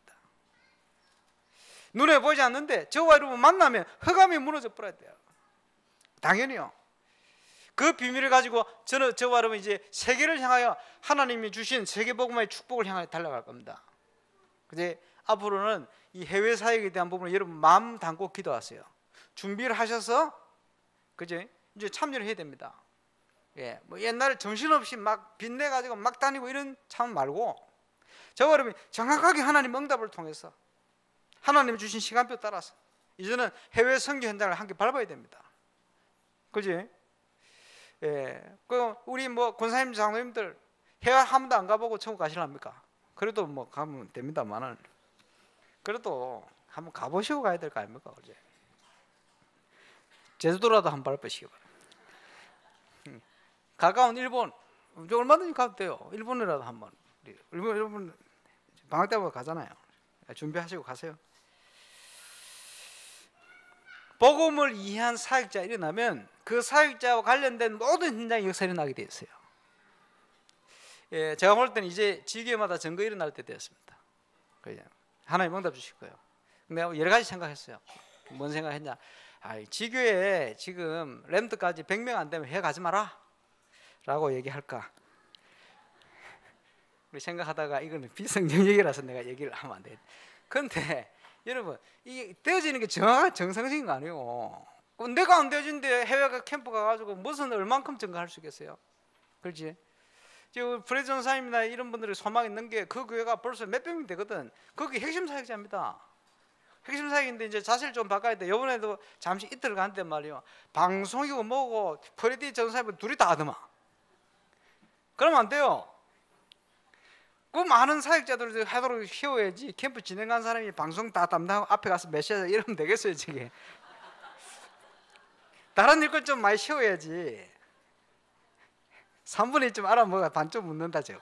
눈에 보이지 않는데 저와 여러분 만나면 흑암이 무너져 버려야 돼요. 당연히요. 그 비밀을 가지고 저와 여러분 이제 세계를 향하여 하나님이 주신 세계복음의 축복을 향하여 달려갈 겁니다. 이제 앞으로는 이 해외 사역에 대한 부분을 여러분 마음 담고 기도하세요. 준비를 하셔서 그죠? 이제 참여를 해야 됩니다. 예, 뭐 옛날에 정신없이 막 빚내 가지고 막 다니고 이런 참 말고 저와 여러분 정확하게 하나님 응답을 통해서 하나님 주신 시간표 따라서 이제는 해외 선교 현장을 함께 밟아야 됩니다. 그지? 예, 그 우리 뭐 권사님 장로님들 해외 한 번도 안 가보고 천국 가시랍니까? 그래도 뭐 가면 됩니다만은 그래도 한번 가보시고 가야 될 거 아닙니까? 그지? 제주도라도 한번 밟으시기 바랍니다. 가까운 일본 얼마든지 가도 돼요. 일본이라도 한번. 일본 방학 때마다 가잖아요. 준비하시고 가세요. 복음을 이해한 사역자 일어나면 그 사역자와 관련된 모든 현장의 역사가 일어나게 되어 있어요. 예, 제가 볼 때는 이제 지교회마다 증거 일어날 때 되었습니다. 하나님 응답 주실 거예요. 내가 여러 가지 생각했어요. 뭔 생각했냐? 지교회에 지금 램드까지 100명 안 되면 해 가지 마라 라고 얘기할까? 우리 생각하다가 이거는 비성경적이라서 내가 얘기를 하면 안 돼. 그런데 여러분 이게 되어지는 게 정확한 정상적인 거 아니에요. 내가 안 되어진데 해외 캠프 가가지고 무슨 얼만큼 증거할 수 있겠어요? 그렇지? 지금 프레드 전사님이나 이런 분들이 소망 있는 게 그 교회가 벌써 몇백 명 되거든. 그게 핵심 사역자입니다. 핵심 사역인데 이제 자세를 좀 바꿔야 돼. 이번에도 잠시 이틀 갔는데 말이요. 방송이고 뭐고 프레디 전사님 둘이 다 하더만. 그러면 안 돼요. 그 많은 사역자들 하도록 키워야지. 캠프 진행한 사람이 방송 다 담당하고 앞에 가서 메시지 이러면 되겠어요, 저게. 다른 일걸 좀 많이 쉬어야지. 3분의 1 좀 알아먹어 반좀 묻는다 제가.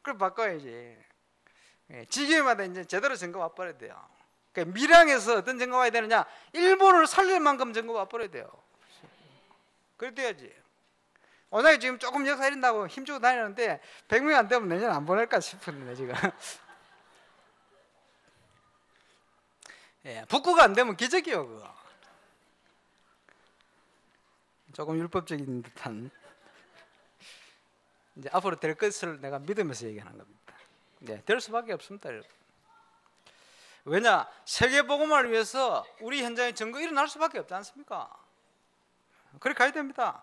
그걸 바꿔야지. 지교회마다 이제 제대로 점검 와버려야 돼요. 그러니까 밀양에서 어떤 점검 와야 되느냐? 일본을 살릴 만큼 점검 와버려야 돼요. 그래 돼야지. 워낙에 지금 조금 역사 이른다고 힘주고 다니는데 100명 안 되면 내년 안 보낼까 싶은데 지금. 예, 북구가 안 되면 기적이요 그거. 조금 율법적인 듯한 이제 앞으로 될 것을 내가 믿으면서 얘기하는 겁니다. 네, 될 수밖에 없습니다, 여러분. 왜냐? 세계 복음화를 위해서 우리 현장에 증거 일어날 수밖에 없지 않습니까? 그렇게 가야 됩니다.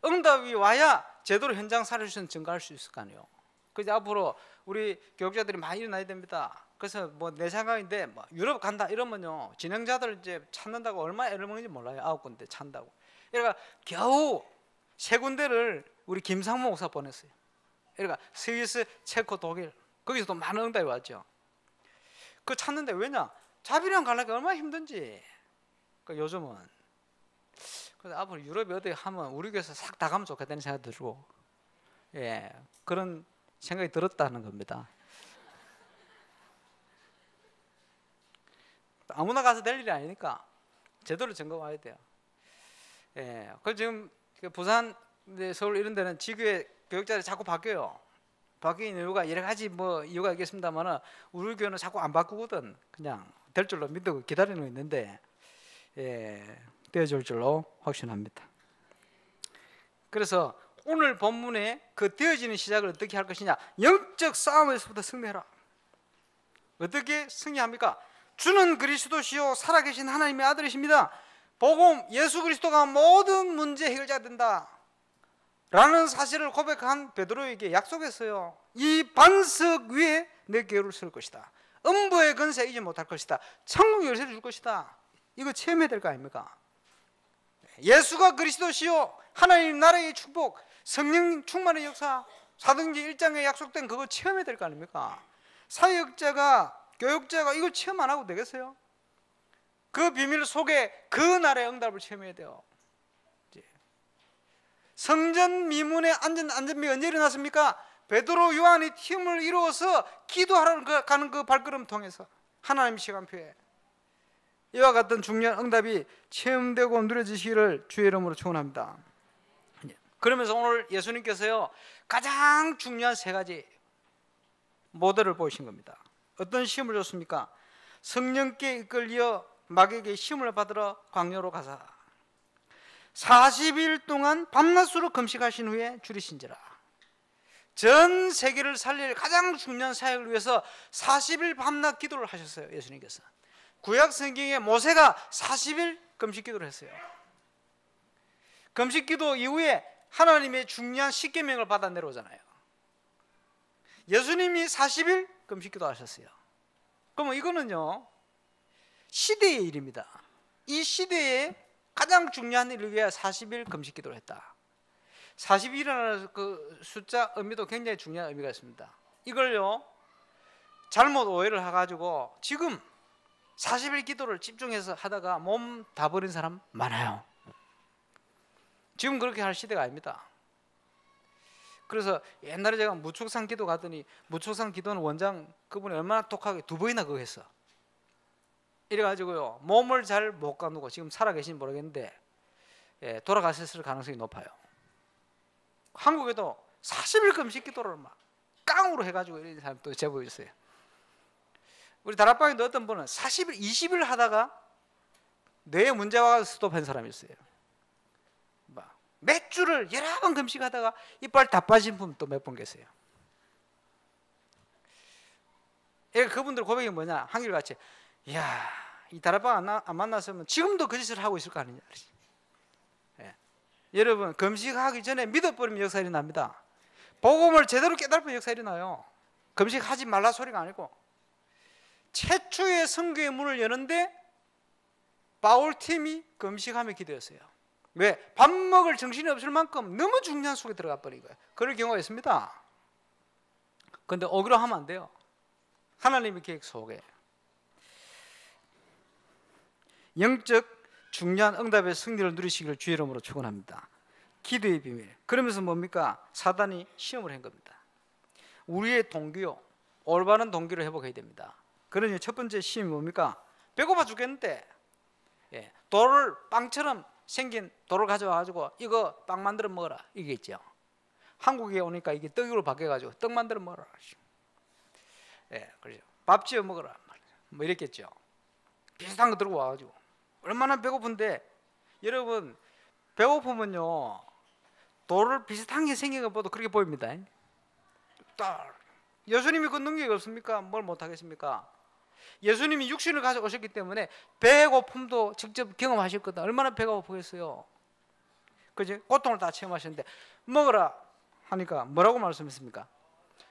응답이 와야 제대로 현장 살아주시는 증가할 수 있을 거 아니에요. 그래서 앞으로 우리 교육자들이 많이 일어나야 됩니다. 그래서 뭐 내 생각인데 뭐 유럽 간다 이러면요 진행자들 이제 찾는다고 얼마나 애를 먹는지 몰라요. 9군데 찬다고. 그러니까 겨우 3군데를 우리 김상모 목사 보냈어요. 그러니까 스위스, 체코, 독일 거기서도 많은 응답이 왔죠. 그 찾는데 왜냐? 자비랑 가려니까 얼마나 힘든지. 그러니까 요즘은 그래서 앞으로 유럽에 어디 하면 우리 교회에서 싹 다 가면 좋겠다는 생각이 들고, 예, 그런 생각이 들었다는 겁니다. 아무나 가서 될 일이 아니니까 제대로 점검해야 돼요. 예, 그 지금 부산, 서울 이런 데는 지교회 교육자들이 자꾸 바뀌어요. 바뀌는 이유가 여러 가지 뭐 이유가 있겠습니다만 우리 교회는 자꾸 안 바꾸거든. 그냥 될 줄로 믿고 기다리는 있는데, 예, 되어줄 줄로 확신합니다. 그래서 오늘 본문에 그 되어지는 시작을 어떻게 할 것이냐? 영적 싸움에서부터 승리해라. 어떻게 승리합니까? 주는 그리스도시요 살아계신 하나님의 아들이십니다. 복음 예수 그리스도가 모든 문제 해결자가 된다 라는 사실을 고백한 베드로에게 약속했어요. 이 반석 위에 내 교회를 세울 것이다. 음부의 권세 이지 못할 것이다. 천국 열쇠를 줄 것이다. 이거 체험해야 될 거 아닙니까? 예수가 그리스도시요 하나님 나라의 축복, 성령 충만의 역사, 사도행전 1장에 약속된 그거 체험해야 될 거 아닙니까? 사역자가, 교육자가 이걸 체험 안 하고 되겠어요? 그 비밀 속에 그 날의 응답을 체험해야 돼요. 성전 미문의 안전미 언제 일어났습니까? 베드로 요한이 팀을 이루어서 기도하러 가는 그 발걸음 통해서 하나님 시간표에 이와 같은 중요한 응답이 체험되고 누려지시기를 주의 이름으로 축원합니다. 그러면서 오늘 예수님께서요 가장 중요한 3가지 모델을 보이신 겁니다. 어떤 시험을 줬습니까? 성령께 이끌려 마귀에게 시험을 받으러 광야로 가사 40일 동안 밤낮으로 금식하신 후에 줄이신지라. 전 세계를 살릴 가장 중요한 사역을 위해서 40일 밤낮 기도를 하셨어요. 예수님께서. 구약 성경에 모세가 40일 금식 기도를 했어요. 금식 기도 이후에 하나님의 중요한 십계명을 받아 내려오잖아요. 예수님이 40일 금식 기도 하셨어요. 그러면 이거는요 시대의 일입니다. 이 시대에 가장 중요한 일을 위해 40일 금식 기도를 했다. 40일이라는 그 숫자 의미도 굉장히 중요한 의미가 있습니다. 이걸요 잘못 오해를 해가지고 지금 40일 기도를 집중해서 하다가 몸 다 버린 사람 많아요. 지금 그렇게 할 시대가 아닙니다. 그래서 옛날에 제가 무축상 기도 가더니 무축상 기도는 원장 그분이 얼마나 독하게 2번이나 그거 했어. 이래가지고요 몸을 잘 못 가누고 지금 살아계신지 모르겠는데, 예, 돌아가셨을 가능성이 높아요. 한국에도 40일 금식 기도를 막 깡으로 해가지고 이런 사람도 제법 있어요. 우리 다락방에도 어떤 분은 40일, 20일 하다가 뇌에 문제가 와서 스톱한 사람이 있어요. 몇 주를 여러 번 금식하다가 이빨 다 빠진 분 또 몇 분 계세요. 그분들 고백이 뭐냐? 한결같이 이야 이 다락방 안 만났으면 지금도 그 짓을 하고 있을 거 아니냐. 예. 여러분 금식하기 전에 믿어버리면 역사 일어납니다. 복음을 제대로 깨달으면 역사 일어나요. 금식하지 말라 소리가 아니고 최초의 선교의 문을 여는데 바울팀이 금식하며 기도했어요. 왜? 밥 먹을 정신이 없을 만큼 너무 중요한 속에 들어가 버린 거예요. 그럴 경우가 있습니다. 그런데 억울로 하면 안 돼요. 하나님의 계획 속에 영적 중요한 응답의 승리를 누리시기를 주의 이름으로 축원합니다. 기도의 비밀. 그러면서 뭡니까? 사단이 시험을 한 겁니다. 우리의 동기요 올바른 동기를 회복해야 됩니다. 그러니 첫 번째 시험이 뭡니까? 배고파 죽겠는데, 예, 돌을 빵처럼 생긴 돌을 가져와가지고 이거 빵 만들어 먹어라 이게 있죠. 한국에 오니까 이게 떡으로 바뀌어가지고 떡 만들어 먹어라. 예, 그렇죠. 밥 지어 먹어라 뭐 이랬겠죠. 비슷한 거 들고 와가지고 얼마나 배고픈데, 여러분 배고프면요 돌을 비슷한 게 생긴 것보다 그렇게 보입니다. 예수님이 그 능력이 없습니까? 뭘 못하겠습니까? 예수님이 육신을 가져오셨기 때문에 배고픔도 직접 경험하실 거다. 얼마나 배가 고프겠어요. 그지? 고통을 다 체험하셨는데 먹어라 하니까 뭐라고 말씀했습니까?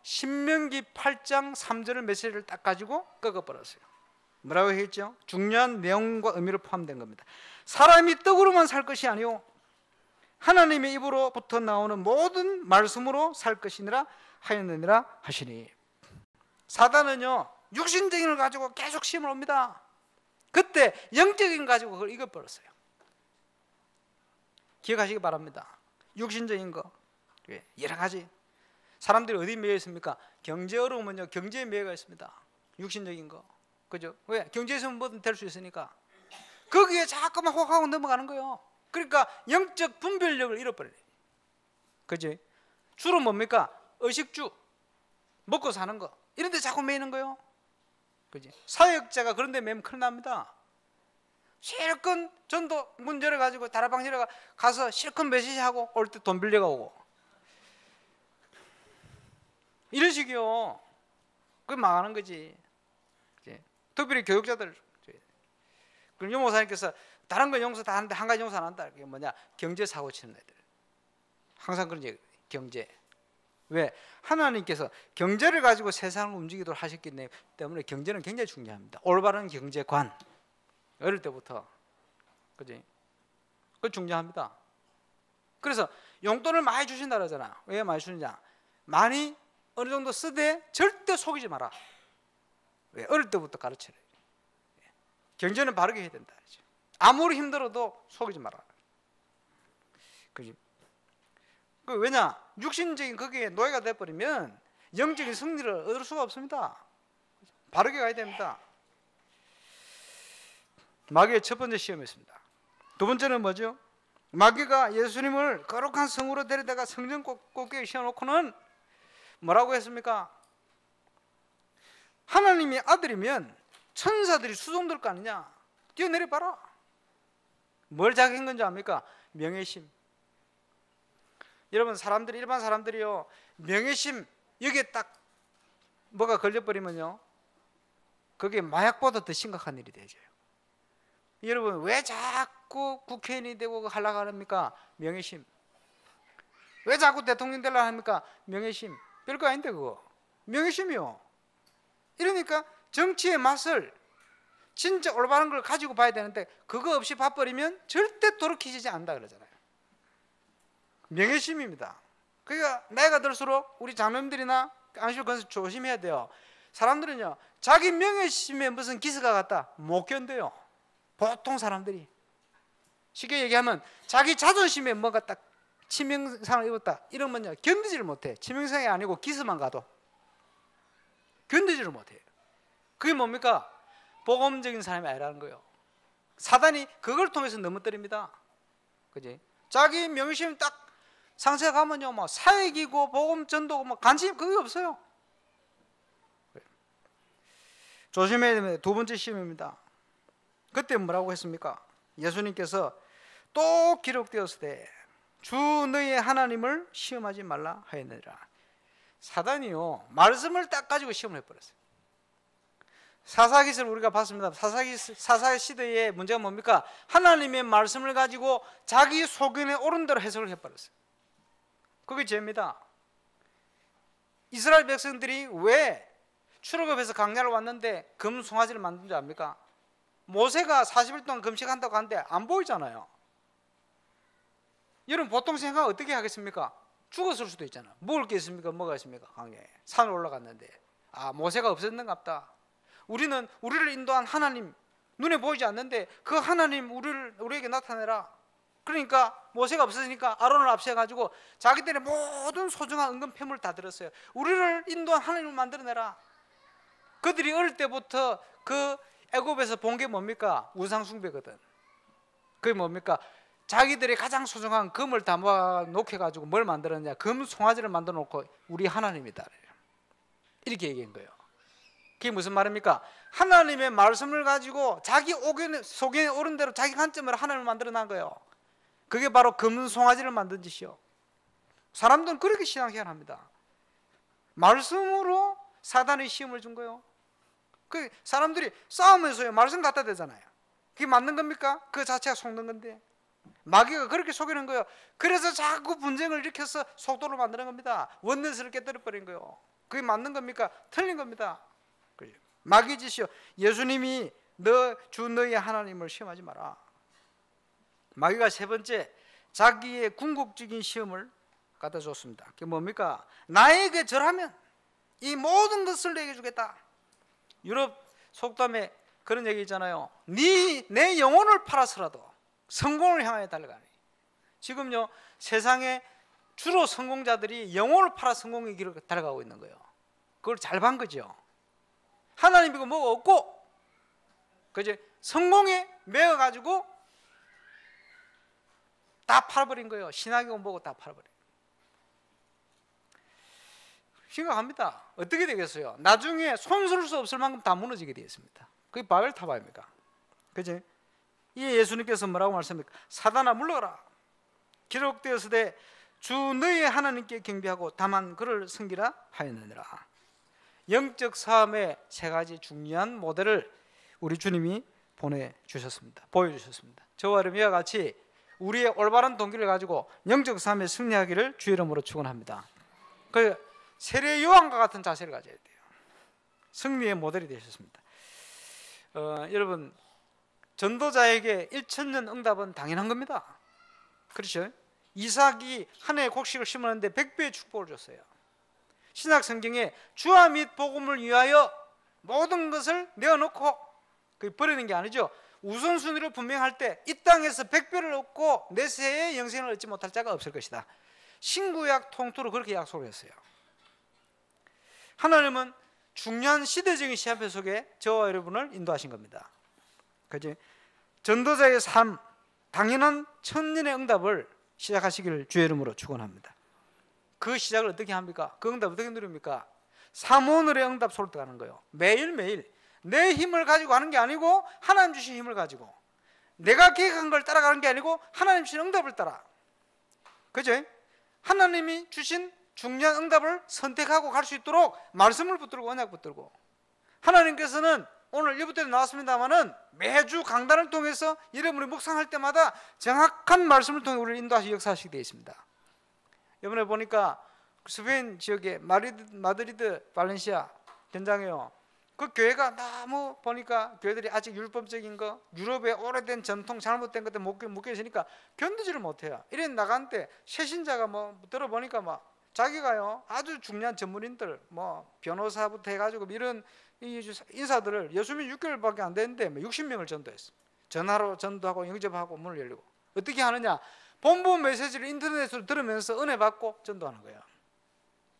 신명기 8장 3절 메시지를 딱 가지고 꺾어버렸어요. 뭐라고 했죠? 중요한 내용과 의미를 포함된 겁니다. 사람이 떡으로만 살 것이 아니오 하나님의 입으로부터 나오는 모든 말씀으로 살 것이니라 하였느니라 하시니. 사단은요 육신적인 걸 가지고 계속 시험을 옵니다. 그때 영적인 걸 가지고 그걸 이겨버렸어요. 기억하시기 바랍니다. 육신적인 거 여러 가지 사람들이 어디 매여 있습니까? 경제 어려우면요 경제에 매여가 있습니다. 육신적인 거, 그죠? 왜? 경제에서는 뭐든 될 수 있으니까 거기에 자꾸만 혹하고 넘어가는 거예요. 그러니까 영적 분별력을 잃어버려요. 그지? 주로 뭡니까? 의식주, 먹고 사는 거 이런 데 자꾸 매이는 거예요. 그지? 사역자가 그런 데 매면 큰일 납니다. 실컷 전도 문 열어가지고 다락방 열어가서 실컷 메시지하고 올 때 돈 빌려가 오고 이런 식이요. 그게 망하는 거지. 특별히 교육자들. 그럼 유목사님께서 다른 건 용서 다 하는데 한 가지 용서 안 한다. 그게 뭐냐? 경제 사고 치는 애들. 항상 그런 얘기. 경제. 왜? 하나님께서 경제를 가지고 세상을 움직이도록 하셨기 때문에 경제는 굉장히 중요합니다. 올바른 경제관. 어릴 때부터. 그지? 그거 중요합니다. 그래서 용돈을 많이 주신다 그러잖아. 왜 많이 주느냐? 많이 어느 정도 쓰되 절대 속이지 마라. 왜? 어릴 때부터 가르쳐요. 경제는 바르게 해야 된다. 아무리 힘들어도 속이지 마라. 그지? 왜냐? 육신적인 거기에 노예가 돼버리면 영적인 승리를 얻을 수가 없습니다. 바르게 가야 됩니다. 마귀의 첫 번째 시험이었습니다. 두 번째는 뭐죠? 마귀가 예수님을 거룩한 성으로 데려다가 성전 꼭대기에 씌워놓고는 뭐라고 했습니까? 하나님이 아들이면 천사들이 수종될 거 아니냐? 뛰어내려봐라. 뭘 자극한 건지 압니까? 명예심. 여러분 일반 사람들이요 명예심 여기에 딱 뭐가 걸려버리면요 그게 마약보다 더 심각한 일이 되죠. 여러분 왜 자꾸 국회의원이 되고 하려고 합니까? 명예심. 왜 자꾸 대통령 되려고 합니까? 명예심. 별거 아닌데 그거 명예심이요. 이러니까 정치의 맛을 진짜 올바른 걸 가지고 봐야 되는데 그거 없이 봐버리면 절대 돌이키지 않는다 그러잖아요. 명예심입니다. 그러니까 나이가 들수록 우리 장로님들이나 안식일건설 조심해야 돼요. 사람들은요 자기 명예심에 무슨 기스가 갔다 못 견뎌요. 보통 사람들이 쉽게 얘기하면 자기 자존심에 뭐가 딱 치명상을 입었다 이러면요 견디지를 못해. 치명상이 아니고 기스만 가도 견디지를 못해요. 그게 뭡니까? 복음적인 사람이 아니라는 거예요. 사단이 그걸 통해서 넘어뜨립니다. 그지? 자기 명예심 딱 상세 가면요 뭐 사역이고 복음 전도고 뭐 관심 그게 없어요. 조심해야 됩니다. 두 번째 시험입니다. 그때 뭐라고 했습니까? 예수님께서 또 기록되었을 주 너희의 하나님을 시험하지 말라 하였느니라. 사단이요 말씀을 딱 가지고 시험을 해버렸어요. 사사기를 우리가 봤습니다. 사사기 시대의 문제가 뭡니까? 하나님의 말씀을 가지고 자기 소견에 옳은 대로 해석을 해버렸어요. 그게 죄입니다. 이스라엘 백성들이 왜 출애굽해서 광야를 왔는데 금송아지를 만든 줄 압니까? 모세가 40일 동안 금식한다고 하는데 안 보이잖아요. 여러분 보통 생각 어떻게 하겠습니까? 죽었을 수도 있잖아. 먹을 게 있습니까? 뭐가 있습니까? 광야에 산을 올라갔는데 모세가 없었는갑다. 우리는 우리를 인도한 하나님 눈에 보이지 않는데 그 하나님 우리에게 나타내라. 그러니까 모세가 없었으니까 아론을 앞세워가지고 자기들의 모든 소중한 은근패물을 다 들었어요. 우리를 인도한 하나님을 만들어내라. 그들이 어릴 때부터 그 애굽에서 본 게 뭡니까? 우상숭배거든. 그게 뭡니까? 자기들이 가장 소중한 금을 다 모아놓고 뭘 만들었냐? 금 송아지를 만들어 놓고 우리 하나님이다 이렇게 얘기한 거예요. 그게 무슨 말입니까? 하나님의 말씀을 가지고 자기 소견에 옳은 대로 자기 관점으로 하나님을 만들어 난 거예요. 그게 바로 금 송아지를 만든 짓이요. 사람들은 그렇게 신앙생활합니다. 말씀으로 사단의 시험을 준 거예요. 그 사람들이 싸우면서요 말씀 갖다 대잖아요. 그게 맞는 겁니까? 그 자체가 속는 건데 마귀가 그렇게 속이는 거예요. 그래서 자꾸 분쟁을 일으켜서 속도를 만드는 겁니다. 원내스를 깨뜨려 버린 거예요. 그게 맞는 겁니까? 틀린 겁니다. 마귀 짓이요. 예수님이 너 주 너의 하나님을 시험하지 마라. 마귀가 세 번째 자기의 궁극적인 시험을 갖다 줬습니다. 그게 뭡니까? 나에게 절하면 이 모든 것을 내게 주겠다. 유럽 속담에 그런 얘기 있잖아요. 내 영혼을 팔아서라도 성공을 향해 달려가니. 지금요 세상에 주로 성공자들이 영혼을 팔아 성공의 길을 달려가고 있는 거예요. 그걸 잘 본 거죠. 하나님이고 뭐가 없고 그죠? 성공에 매여 가지고 다 팔아버린 거예요. 신학이고 뭐고 다 팔아버린. 심각합니다. 어떻게 되겠어요? 나중에 손쓸 수 없을 만큼 다 무너지게 되었습니다. 그게 바벨탑아입니까? 그죠? 이 예수님께서 뭐라고 말씀합니까? 사단아 물러가라. 기록되었으되 주 너의 하나님께 경배하고 다만 그를 섬기라 하였느니라. 영적 싸움의 세 가지 중요한 모델을 우리 주님이 보내주셨습니다. 보여주셨습니다. 저와 여러분과 같이 우리의 올바른 동기를 가지고 영적 싸움에 승리하기를 주의 이름으로 축원합니다. 그 세례 요한과 같은 자세를 가져야 돼요. 승리의 모델이 되셨습니다. 여러분 전도자에게 1000년 응답은 당연한 겁니다. 그렇죠? 이삭이 한 해의 곡식을 심었는데 100배의 축복을 줬어요. 신약 성경에 주와 및 복음을 위하여 모든 것을 내어놓고 버리는 게 아니죠. 우선순위를 분명할 때 이 땅에서 100배를 얻고 내세의 영생을 얻지 못할 자가 없을 것이다. 신구약 통틀어 그렇게 약속을 했어요. 하나님은 중요한 시대적인 시한표 속에 저와 여러분을 인도하신 겁니다. 그죠? 전도자의 삶, 당연한 천년의 응답을 시작하시기를 주의 이름으로 축원합니다. 그 시작을 어떻게 합니까? 그 응답 어떻게 누립니까? 삼오늘의 응답 소를 가는 거예요. 매일매일 내 힘을 가지고 하는 게 아니고 하나님 주신 힘을 가지고 내가 계획한 걸 따라가는 게 아니고 하나님 주신 응답을 따라. 그죠? 하나님이 주신 중요한 응답을 선택하고 갈 수 있도록 말씀을 붙들고 언약 붙들고, 하나님께서는 오늘 1부때도 나왔습니다만은 매주 강단을 통해서 여러분이 묵상할 때마다 정확한 말씀을 통해 우리를 인도하시 역사하시게 되어 있습니다. 이번에 보니까 스페인 지역의 마드리드 발렌시아 현장에요. 그 교회가 너무 보니까 교회들이 아직 율법적인 거, 유럽의 오래된 전통 잘못된 것들 묶여 있으니까 견디지를 못해요. 이래 나간 때 새신자가 뭐 들어보니까 막 자기가요 아주 중요한 전문인들 뭐 변호사부터 해가지고 이런 인사들을 예수님 6개월밖에 안 됐는데 60명을 전도했어. 전화로 전도하고 영접하고 문을 열리고. 어떻게 하느냐? 본부 메시지를 인터넷으로 들으면서 은혜 받고 전도하는 거예요.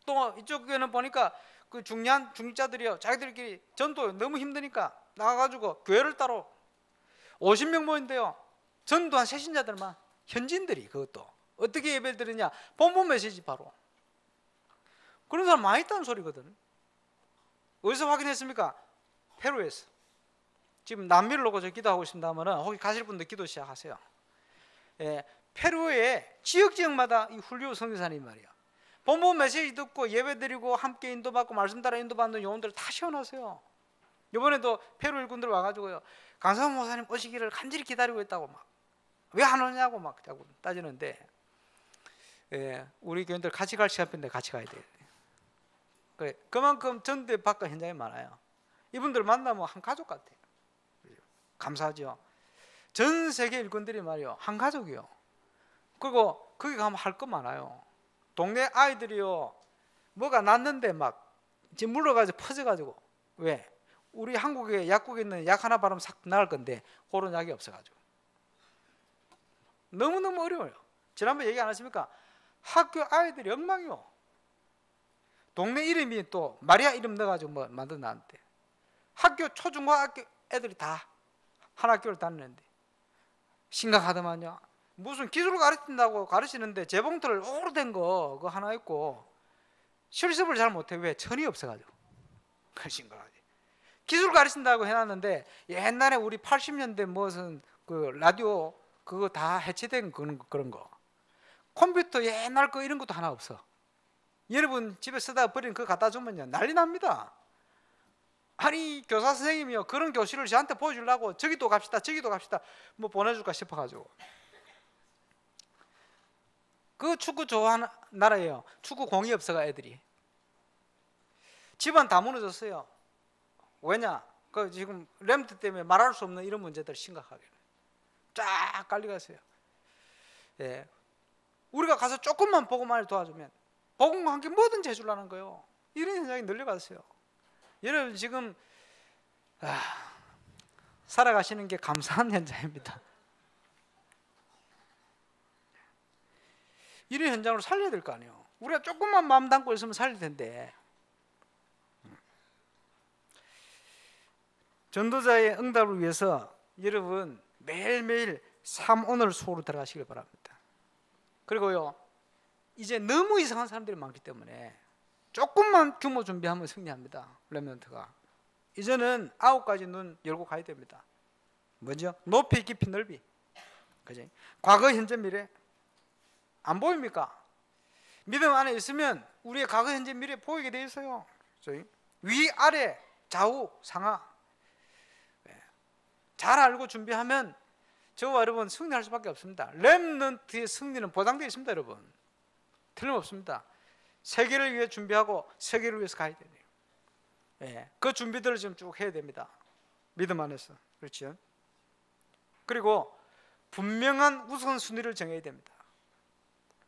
또 이쪽 교회는 보니까 그 중요한 중직자들이요 자기들끼리 전도 너무 힘드니까 나가가지고 교회를 따로 50명 모인데요 전도한 새신자들만, 현지인들이. 그것도 어떻게 예배를 드리냐? 본부 메시지 바로. 그런 사람 많이 있다는 소리거든. 어디서 확인했습니까? 페루에서. 지금 남미를 놓고 저 기도하고 있습니다만 거기 가실 분들 기도 시작하세요. 예, 페루의 지역마다 이 훌리오 선교사님 말이야. 본부 메시지 듣고 예배 드리고 함께 인도받고 말씀 따라 인도받는 요원들 다 시원하세요. 이번에도 페루 일꾼들 와가지고요 강성원 목사님 오시기를 간절히 기다리고 있다고 막 왜 안 오냐고 막 자꾸 따지는데, 예, 우리 교인들 같이 갈 시간인데 같이 가야 돼요. 그만큼 전대 바깥 현장이 많아요. 이분들 만나면 한 가족 같아요. 감사하죠. 전 세계 일꾼들이 말이요 한 가족이요. 그리고 거기 가면 할 거 많아요. 동네 아이들이요 뭐가 났는데 막 지금 물러가지고 퍼져가지고, 왜? 우리 한국에 약국에 있는 약 하나 바르면 싹 나을 건데 그런 약이 없어가지고 너무너무 어려워요. 지난번에 얘기 안 하십니까? 학교 아이들이 엉망이요. 동네 이름이 또 마리아 이름 넣어가지고 뭐 만들어놨는데 학교 초중고학교 애들이 다 한 학교를 다니는데 심각하더만요. 무슨 기술을 가르친다고 가르치는데 재봉틀 오래된 거 그거 하나 있고 실습을 잘 못해. 왜? 천이 없어가지고. 그 심각하지. 기술 가르친다고 해놨는데 옛날에 우리 80년대 무슨 그 라디오 그거 다 해체된 그런 거, 컴퓨터 옛날 거 이런 것도 하나 없어. 여러분 집에 쓰다가 버린 그거 갖다 주면요 난리 납니다. 아니 교사 선생님이요 그런 교실을 저한테 보여주려고 저기도 갑시다 저기도 갑시다 뭐 보내줄까 싶어가지고 그 축구 좋아하는 나라예요. 축구 공이 없어가 애들이 집안 다 무너졌어요. 왜냐? 그 지금 램트 때문에 말할 수 없는 이런 문제들 심각하게 쫙 깔려갔어요. 예. 우리가 가서 조금만 복음을 도와주면 복음과 함께 뭐든지 해주려는 거예요. 이런 현상이 늘려갔어요. 여러분 지금 살아가시는 게 감사한 현장입니다. 이런 현장으로 살려야 될 거 아니에요. 우리가 조금만 마음 담고 있으면 살릴 텐데. 전도자의 응답을 위해서 여러분 매일매일 삶오늘 속으로 들어가시길 바랍니다. 그리고요, 이제 너무 이상한 사람들이 많기 때문에 조금만 규모 준비하면 승리합니다. 렘넌트가 이제는 9가지 눈 열고 가야 됩니다. 뭐죠? 높이, 깊이, 넓이. 그지? 과거, 현재, 미래. 안 보입니까? 믿음 안에 있으면 우리의 과거, 현재, 미래 보이게 돼 있어요. 위, 아래, 좌우, 상하. 잘 알고 준비하면 저와 여러분 승리할 수밖에 없습니다. 렘넌트의 승리는 보장되어 있습니다. 여러분 틀림없습니다. 세계를 위해 준비하고 세계를 위해서 가야 돼요. 그 준비들을 지금 쭉 해야 됩니다. 믿음 안에서. 그렇죠? 그리고 분명한 우선순위를 정해야 됩니다.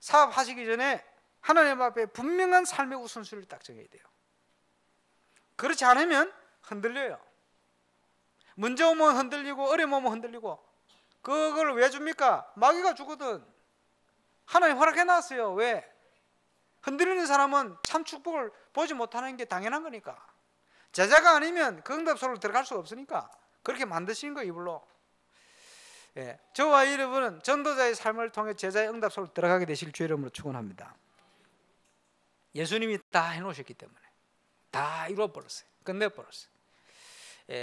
사업하시기 전에 하나님 앞에 분명한 삶의 우선순위를 딱 정해야 돼요. 그렇지 않으면 흔들려요. 문제 오면 흔들리고 어려움 오면 흔들리고. 그걸 왜 줍니까? 마귀가 주거든. 하나님 허락해 놨어요. 왜? 흔들리는 사람은 참 축복을 보지 못하는 게 당연한 거니까. 제자가 아니면 그 응답 속으로 들어갈 수가 없으니까 그렇게 만드신 거예요. 이불로. 저와 여러분은 전도자의 삶을 통해 제자의 응답 속으로 들어가게 되실 주의 이름으로 축원합니다. 예수님이 다 해놓으셨기 때문에 다 이루어버렸어요. 끝내버렸어요.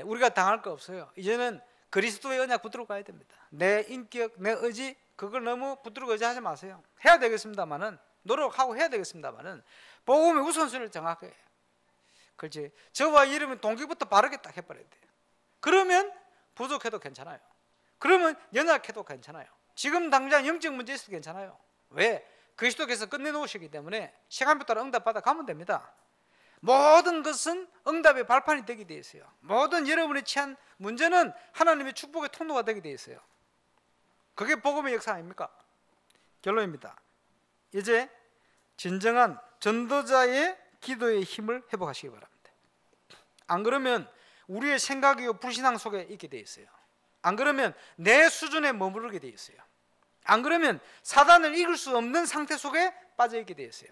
우리가 당할 거 없어요. 이제는 그리스도의 언약 붙들고 가야 됩니다. 내 인격, 내 의지 그걸 너무 붙들고 의지하지 마세요. 해야 되겠습니다만은 노력하고 해야 되겠습니다만은 복음의 우선순위를 정확하게 해요. 그렇지? 저와 이름은 동기부터 바르게 딱 해버려야 돼요. 그러면 부족해도 괜찮아요. 그러면 연약해도 괜찮아요. 지금 당장 영적 문제 있어도 괜찮아요. 왜? 그리스도께서 끝내놓으시기 때문에 시간표 따라 응답받아 가면 됩니다. 모든 것은 응답의 발판이 되게 되어 있어요. 모든 여러분이 처한 문제는 하나님의 축복의 통로가 되게 되어 있어요. 그게 복음의 역사 아닙니까? 결론입니다. 이제 진정한 전도자의 기도의 힘을 회복하시기 바랍니다. 안 그러면 우리의 생각이요 불신앙 속에 있게 되어 있어요. 안 그러면 내 수준에 머무르게 되어 있어요. 안 그러면 사단을 이길 수 없는 상태 속에 빠져 있게 되어 있어요.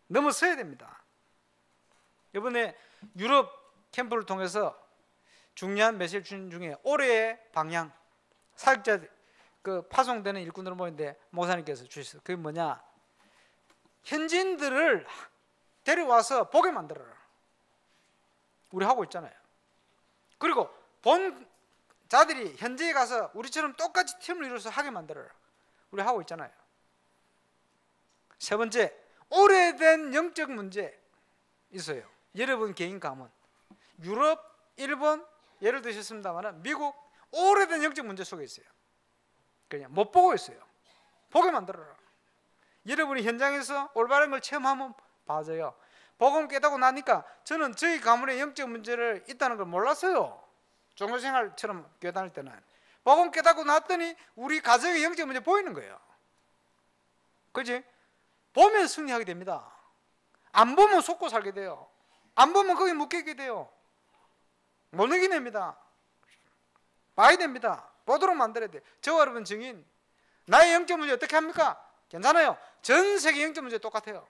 넘어서야 됩니다. 이번에 유럽 캠프를 통해서 중요한 메시지 중에 올해의 방향, 사역자 그 파송되는 일꾼들을 모였는데 목사님께서 주셨어요. 그게 뭐냐? 현지인들을 데려와서 보게 만들어라. 우리 하고 있잖아요. 그리고 본 자들이 현지에 가서 우리처럼 똑같이 팀을 이루어서 하게 만들어라. 우리 하고 있잖아요. 세 번째, 오래된 영적 문제 있어요. 여러분 개인 가문, 유럽, 일본 예를 드셨습니다만 미국 오래된 영적 문제 속에 있어요. 그냥 못 보고 있어요. 보게 만들어라. 여러분이 현장에서 올바른 걸 체험하면 봐줘요. 복음 깨닫고 나니까 저는 저희 가문의 영적 문제를 있다는 걸 몰랐어요. 종교생활처럼 교회 다닐 때는 복음 깨닫고 났더니 우리 가정의 영적 문제 보이는 거예요. 그렇지? 보면 승리하게 됩니다. 안 보면 속고 살게 돼요. 안 보면 거기 묶이게 돼요. 못 이겨냅니다. 봐야 됩니다. 보도록 만들어야 돼요. 저와 여러분 증인, 나의 영적 문제 어떻게 합니까? 괜찮아요. 전 세계 영적 문제 똑같아요.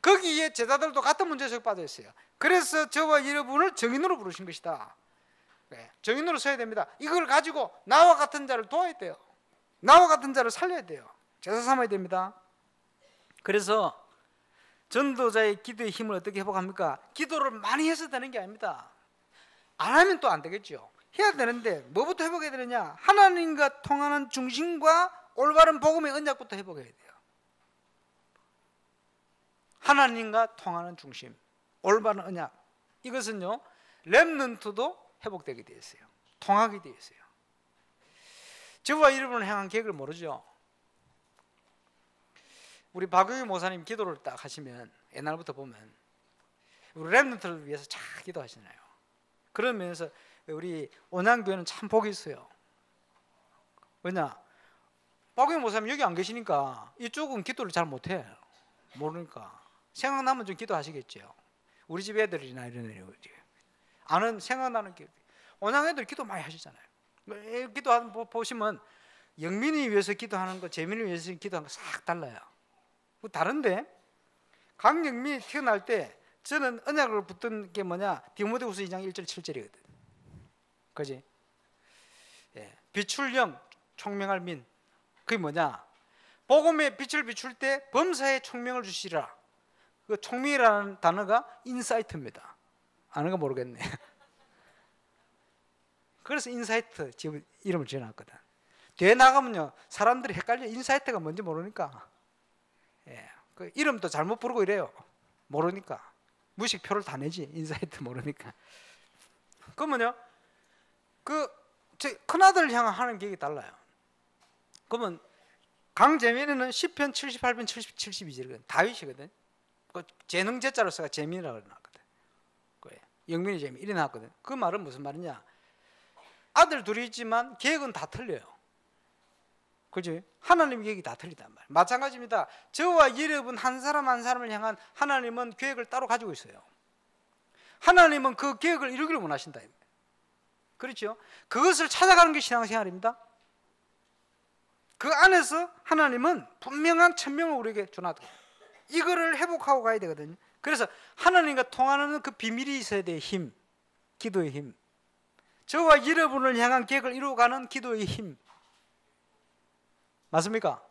거기에 제자들도 같은 문제 속에 빠져 있어요. 그래서 저와 여러분을 증인으로 부르신 것이다. 증인으로 서야 됩니다. 이걸 가지고 나와 같은 자를 도와야 돼요. 나와 같은 자를 살려야 돼요. 제사 삼아야 됩니다. 그래서 전도자의 기도의 힘을 어떻게 회복합니까? 기도를 많이 해서 되는 게 아닙니다. 안 하면 또 안 되겠죠. 해야 되는데 뭐부터 회복해야 되느냐? 하나님과 통하는 중심과 올바른 복음의 언약부터 회복해야 돼요. 하나님과 통하는 중심, 올바른 언약. 이것은요, 렘넌트도 회복되게 되어 있어요. 통하게 되어 있어요. 저와 여러분을 향한 계획을 모르죠. 우리 박용희 목사님 기도를 딱 하시면 옛날부터 보면 우리 랩런트를 위해서 잘 기도하시나요? 그런 면에서 우리 온양교회는 참 복이 있어요. 왜냐? 박용희 목사님 여기 안 계시니까 이쪽은 기도를 잘 못해. 모르니까 생각나면 좀 기도하시겠죠. 우리 집 애들이나 이런 애들 아는 생각나는 기도. 온양 애들 기도 많이 하시잖아요. 기도하는 거 보시면 영민이 위해서 기도하는 거, 재민이 위해서 기도하는 거 싹 달라요. 다른데 강영민이 태어날 때 저는 언약을 붙든 게 뭐냐? 디모데후서 2장 1절 7절이거든. 그지? 예. 비출령 총명할 민. 그게 뭐냐? 복음의 빛을 비출 때 범사에 총명을 주시라. 그 총명이라는 단어가 인사이트입니다. 아는가 모르겠네. 그래서 인사이트 지금 이름을 지어놨거든. 뒤에 나가면요 사람들이 헷갈려. 인사이트가 뭔지 모르니까. 예. 그 이름도 잘못 부르고 이래요. 모르니까. 무식표를 다 내지. 인사이트 모르니까. 그러면요 큰아들 향한 하는 계획이 달라요. 그러면 강재민이는 10편 78편 72절이거든. 다윗이거든. 그 재능 제자로서가 재민이라고 나왔거든. 영민이 재민 이래 나왔거든. 그 말은 무슨 말이냐? 아들 둘이 있지만 계획은 다 틀려요. 그지? 하나님 계획이 다 틀리단 말이에요. 마찬가지입니다. 저와 여러분 한 사람 한 사람을 향한 하나님은 계획을 따로 가지고 있어요. 하나님은 그 계획을 이루기를 원하신다. 그렇죠? 그것을 찾아가는 게 신앙생활입니다. 그 안에서 하나님은 분명한 천명을 우리에게 주나도 이거를 회복하고 가야 되거든요. 그래서 하나님과 통하는 그 비밀이 있어야 돼요. 힘, 기도의 힘. 저와 여러분을 향한 계획을 이루어가는 기도의 힘. 맞습니까?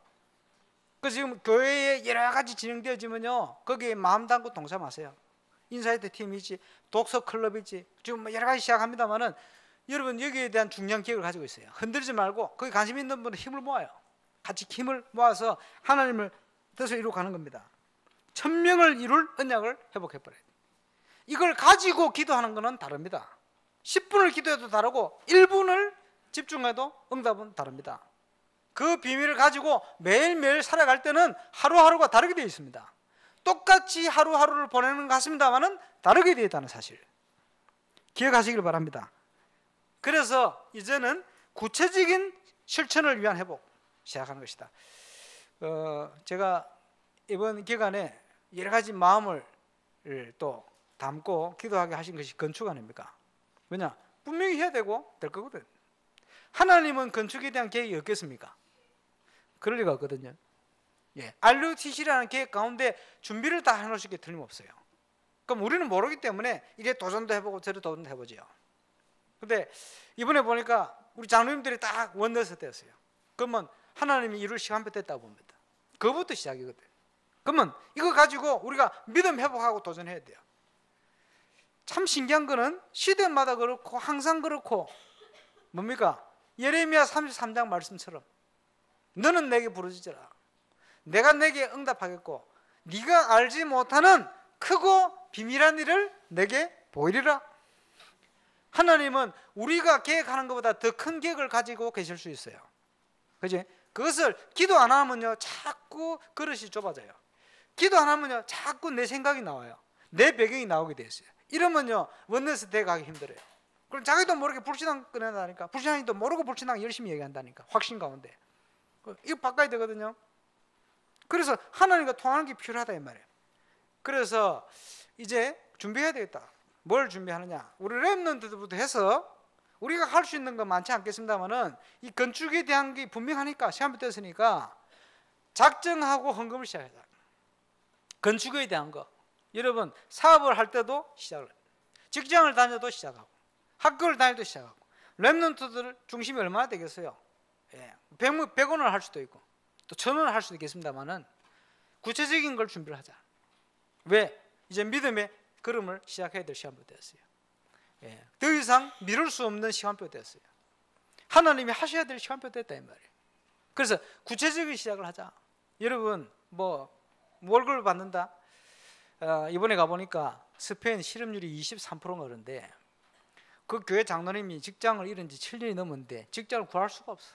그 지금 교회에 여러 가지 진행되어지면요 거기에 마음 담고 동참하세요. 인사이트 팀이지, 독서 클럽이지, 지금 여러 가지 시작합니다만은 여러분 여기에 대한 중요한 계획을 가지고 있어요. 흔들지 말고 거기 관심 있는 분은 힘을 모아요. 같이 힘을 모아서 하나님을 뜻을 이루어가는 겁니다. 천명을 이룰 언약을 회복해버려요. 이걸 가지고 기도하는 것은 다릅니다. 10분을 기도해도 다르고 1분을 집중해도 응답은 다릅니다. 그 비밀을 가지고 매일매일 살아갈 때는 하루하루가 다르게 되어 있습니다. 똑같이 하루하루를 보내는 것 같습니다만은 다르게 되어 있다는 사실 기억하시길 바랍니다. 그래서 이제는 구체적인 실천을 위한 회복 시작하는 것이다. 제가 이번 기간에 여러 가지 마음을 또 담고 기도하게 하신 것이 건축 아닙니까? 왜냐? 분명히 해야 되고 될 거거든. 하나님은 건축에 대한 계획이 없겠습니까? 그럴 리가 없거든요. 예. RUTC라는 계획 가운데 준비를 다 해놓으실 게 틀림없어요. 그럼 우리는 모르기 때문에 이래 도전도 해보고 저래 도전도 해보죠. 근데 이번에 보니까 우리 장로님들이 딱 원내서 됐어요. 그러면 하나님이 이룰 시간표 됐다고 봅니다. 그거부터 시작이거든. 그러면 이거 가지고 우리가 믿음 회복하고 도전해야 돼요. 참 신기한 거는 시대마다 그렇고 항상 그렇고 뭡니까? 예레미야 33장 말씀처럼 너는 내게 부르짖으라. 내가 내게 응답하겠고 네가 알지 못하는 크고 비밀한 일을 내게 보이리라. 하나님은 우리가 계획하는 것보다 더 큰 계획을 가지고 계실 수 있어요. 그지? 그것을 기도 안 하면요 자꾸 그릇이 좁아져요. 기도 안 하면요 자꾸 내 생각이 나와요. 내 배경이 나오게 돼 있어요. 이러면요 원내스 대가기 힘들어요. 그럼 자기도 모르게 불신앙 꺼낸다니까. 불신앙이도 모르고 불신앙 열심히 얘기한다니까. 확신 가운데 이거 바꿔야 되거든요. 그래서 하나님과 통하는 게 필요하다 이 말이에요. 그래서 이제 준비해야 되겠다. 뭘 준비하느냐? 우리 렘넌트부터 해서 우리가 할 수 있는 건 많지 않겠습니다만은 이 건축에 대한 게 분명하니까 시간이 됐으니까 작정하고 헌금을 시작하자. 건축에 대한 거. 여러분 사업을 할 때도 시작을 해요. 직장을 다녀도 시작하고 학교를 다녀도 시작하고 렘넌트들 중심이 얼마나 되겠어요? 예, 100원을 할 수도 있고 또 1000원을 할 수도 있겠습니다만은 구체적인 걸 준비를 하자. 왜? 이제 믿음의 걸음을 시작해야 될 시간표 되었어요. 예, 더 이상 미룰 수 없는 시간표 되었어요. 하나님이 하셔야 될 시간표 됐다 이 말이에요. 그래서 구체적인 시작을 하자. 여러분 뭐 월급을 받는다. 이번에 가보니까 스페인 실업률이 23%가 그런데 그 교회 장로님이 직장을 잃은 지 7년이 넘었는데 직장을 구할 수가 없어.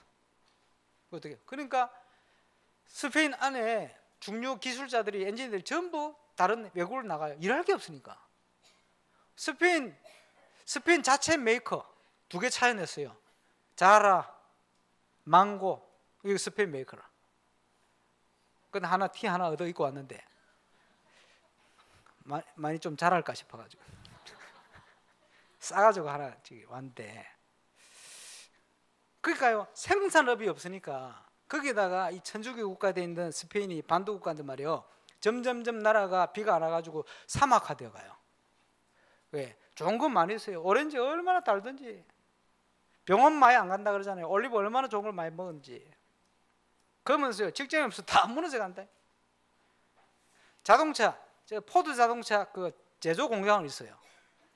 어떻게? 그러니까 스페인 안에 중요 기술자들이 엔지니어들이 전부 다른 외국으로 나가요. 일할 게 없으니까. 스페인 자체 메이커 2개 차려냈어요. 자라, 망고, 이거 스페인 메이커라. 근데 티 하나 얻어 입고 왔는데 많이 좀 잘할까 싶어가지고 싸가지고 하나 왔는데, 그러니까요, 생산업이 없으니까 거기다가 이 천주교 국가 돼 있는 스페인이 반도 국가인데 말이에요, 점점점 나라가 비가 안 와가지고 사막화 되어 가요. 왜? 좋은 건 많이 있어요. 오렌지 얼마나 달든지, 병원 많이 안 간다 그러잖아요. 올리브 얼마나 좋은 걸 많이 먹은지. 그러면서요, 직장이 없어 다 무너져 간다. 자동차, 포드 자동차 그 제조 공장은 있어요.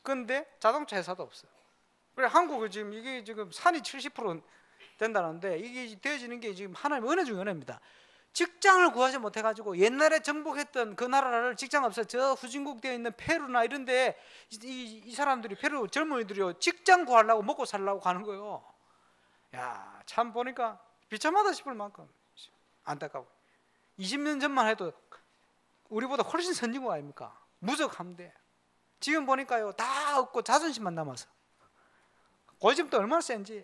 그런데 자동차 회사도 없어요. 그래, 한국은 지금 이게 지금 산이 70% 된다는데 이게 되어지는 게 지금 하나님의 은혜 중에 은혜입니다. 직장을 구하지 못해가지고 옛날에 정복했던 그 나라를 직장 없어 저 후진국 되어 있는 페루나 이런데 이 사람들이, 페루 젊은이들이요, 직장 구하려고 먹고 살려고 가는 거예요. 야, 참 보니까 비참하다 싶을 만큼 안타까워. 20년 전만 해도 우리보다 훨씬 선진국 아닙니까? 무적함대. 지금 보니까요, 다 없고 자존심만 남아서. 고집도 얼마나 센지.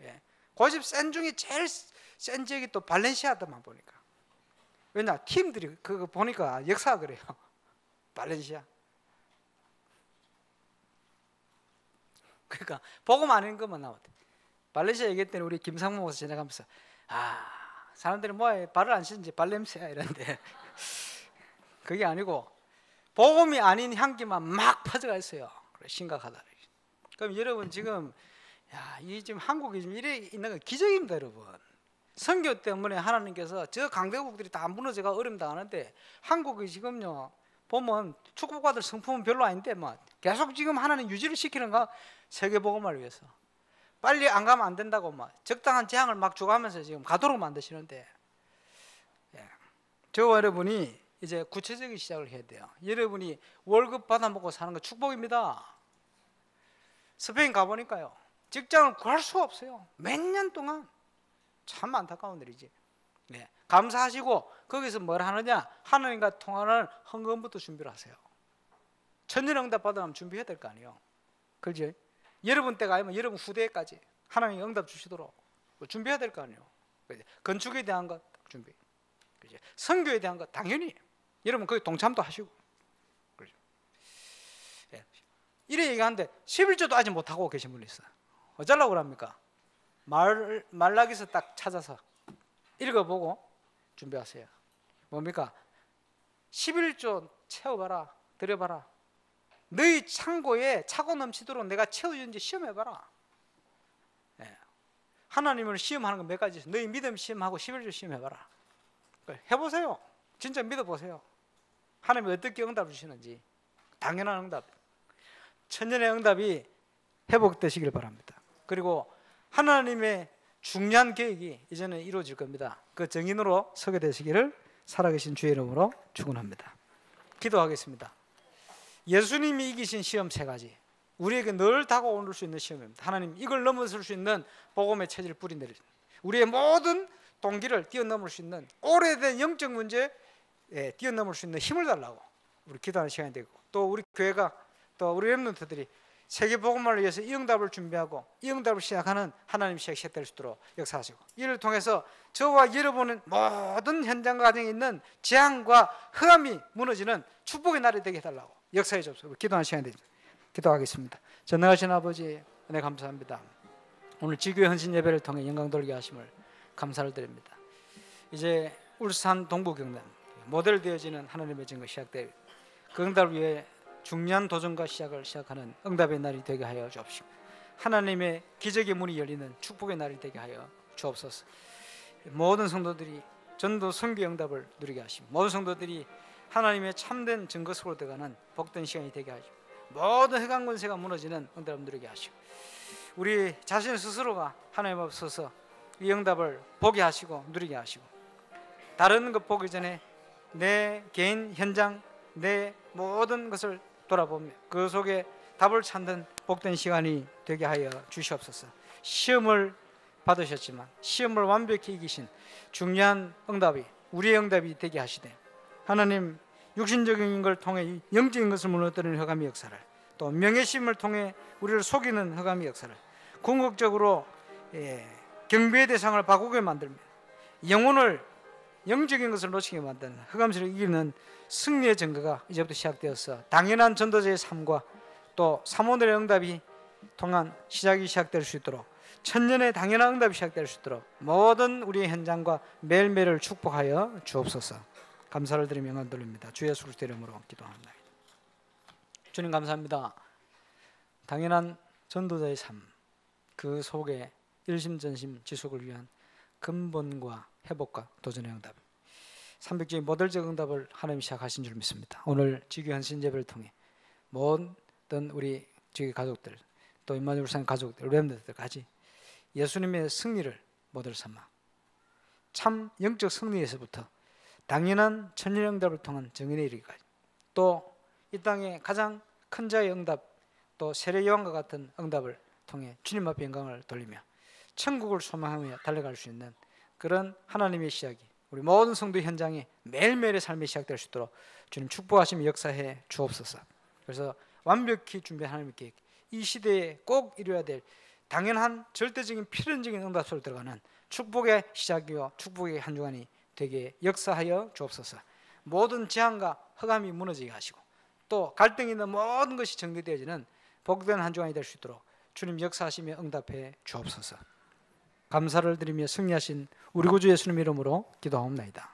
예. 고집 센 중에 제일 센 지역이 또 발렌시아더만 보니까. 왜냐, 팀들이 그거 보니까 역사가 그래요. 발렌시아. 그러니까 복음 아닌 것만 나왔대. 발렌시아 얘기했더니 우리 김상무 목사 지나가면서, 사람들이 뭐야, 발을 안 씻는지 발냄새야 이런데 그게 아니고 복음이 아닌 향기만 막 퍼져가 있어요. 그래, 심각하다. 그럼 여러분 지금, 이 지금 한국이 지금 이래 있는 건 기적입니다, 여러분. 선교 때문에 하나님께서 저 강대국들이 다 무너져가 어려움 당하는데, 한국이 지금요 보면 축복받을 성품은 별로 아닌데 뭐 계속 지금 하나님 유지를 시키는가, 세계 복음을 위해서. 빨리 안 가면 안 된다고 막 적당한 재앙을 막 주고하면서 지금 가도록 만드시는데, 저와 여러분이 이제 구체적인 시작을 해야 돼요. 여러분이 월급 받아 먹고 사는 거 축복입니다. 스페인 가보니까요, 직장을 구할 수가 없어요. 몇 년 동안. 참 안타까운 일이지. 네. 감사하시고 거기서 뭘 하느냐, 하나님과 통하는 헌금부터 준비를 하세요. 천년응답 받으면 준비해야 될 거 아니에요. 그렇지? 여러분 때가 아니면 여러분 후대까지 하나님이 응답 주시도록 준비해야 될 거 아니에요. 건축에 대한 것 준비, 선교에 대한 것 당연히 여러분 거기 동참도 하시고. 그렇죠? 예. 이래 얘기하는데 11조도 아직 못하고 계신 분이 있어요. 어쩌려고 그럽니까? 말라기서 딱 찾아서 읽어보고 준비하세요. 뭡니까? 11조 채워봐라, 드려봐라. 너희 창고에 차고 넘치도록 내가 채워주는지 시험해봐라. 예. 하나님을 시험하는 건 몇 가지 있어요. 너희 믿음 시험하고 11조 시험해봐라. 해보세요. 진짜 믿어보세요. 하나님이 어떻게 응답을 주시는지. 당연한 응답, 천년의 응답이 회복되시길 바랍니다. 그리고 하나님의 중요한 계획이 이제는 이루어질 겁니다. 그 정인으로 서게 되시기를 살아계신 주의 이름으로 축원합니다. 기도하겠습니다. 예수님이 이기신 시험 3가지, 우리에게 늘 다가올 수 있는 시험입니다. 하나님, 이걸 넘어설 수 있는 복음의 체질을 뿌리내리, 우리의 모든 동기를 뛰어넘을 수 있는 오래된 영적 문제 뛰어넘을 수 있는 힘을 달라고 우리 기도하는 시간이 되고, 또 우리 교회가, 또 우리 렘넌트들이 세계 복음을 위해서 이 응답을 준비하고 이 응답을 시작하는 하나님 시작될 수 있도록 역사하시고, 이를 통해서 저와 여러분은 모든 현장과 가정에 있는 재앙과 흑암이 무너지는 축복의 날이 되게 해달라고 역사해 주옵소서. 기도하는 시간이 됩니다. 기도하겠습니다. 전능하신 아버지, 은혜 감사합니다. 오늘 지교회 헌신 예배를 통해 영광 돌게 하심을 감사를 드립니다. 이제 울산 동부 경남 모델 되어지는 하나님의 증거 시작되고, 그 응답을 위해 중요한 도전과 시작하는 응답의 날이 되게 하여 주옵시고, 하나님의 기적의 문이 열리는 축복의 날이 되게 하여 주옵소서. 모든 성도들이 전도 선교 응답을 누리게 하시고, 모든 성도들이 하나님의 참된 증거 속으로 들어가는 복된 시간이 되게 하시고, 모든 흑암 권세가 무너지는 응답을 누리게 하시고, 우리 자신 스스로가 하나님 앞에 서서 이 응답을 보게 하시고 누리게 하시고, 다른 것 보기 전에 내 개인 현장, 내 모든 것을 돌아보며 그 속에 답을 찾는 복된 시간이 되게 하여 주시옵소서. 시험을 받으셨지만 시험을 완벽히 이기신 중요한 응답이 우리의 응답이 되게 하시되, 하나님 육신적인 걸 통해 영적인 것을 무너뜨리는 흑암의 역사를, 또 명예심을 통해 우리를 속이는 흑암의 역사를 궁극적으로 경배의 대상을 바꾸게 만듭니다. 영혼을 영적인 것을 놓치게 만드는 흑암세를 이기는 승리의 증거가 이제부터 시작되어서 당연한 전도자의 삶과 또 사모들의 응답이 통한 시작이 시작될 수 있도록, 천년의 당연한 응답이 시작될 수 있도록 모든 우리의 현장과 매일매일을 축복하여 주옵소서. 감사를 드리며 영광 돌립니다. 주 예수 그리스도의 이름으로 기도합니다. 주님 감사합니다. 당연한 전도자의 삶, 그 속에 일심전심 지속을 위한 근본과 회복과 도전의 응답, 300주의 모델적 응답을 하나님이 시작하신 줄 믿습니다. 오늘 지교한 신제배를 통해 모든 우리 지교 가족들, 또 임마누엘 상 가족들, 렘넌트들까지 예수님의 승리를 모델 삼아 참 영적 승리에서부터 당연한 천년의 응답을 통한 정인의 이르기까지, 또 이 땅의 가장 큰 자의 응답, 또 세례 요한과 같은 응답을 통해 주님 앞에 영광을 돌리며 천국을 소망하며 달려갈 수 있는 그런 하나님의 시작이 우리 모든 성도 현장에 매일매일의 삶이 시작될 수 있도록 주님 축복하시며 역사해 주옵소서. 그래서 완벽히 준비한 하나님의 계획, 이 시대에 꼭 이루어야 될 당연한 절대적인 필연적인 응답 속으로 들어가는 축복의 시작이요 축복의 한 주간이 되게 역사하여 주옵소서. 모든 재앙과 흑암이 무너지게 하시고, 또 갈등이 있는 모든 것이 정리되어지는 복된 한 주간이 될 수 있도록 주님 역사하시며 응답해 주옵소서. 감사를 드리며 승리하신 우리 구주 예수님 이름으로 기도하옵나이다.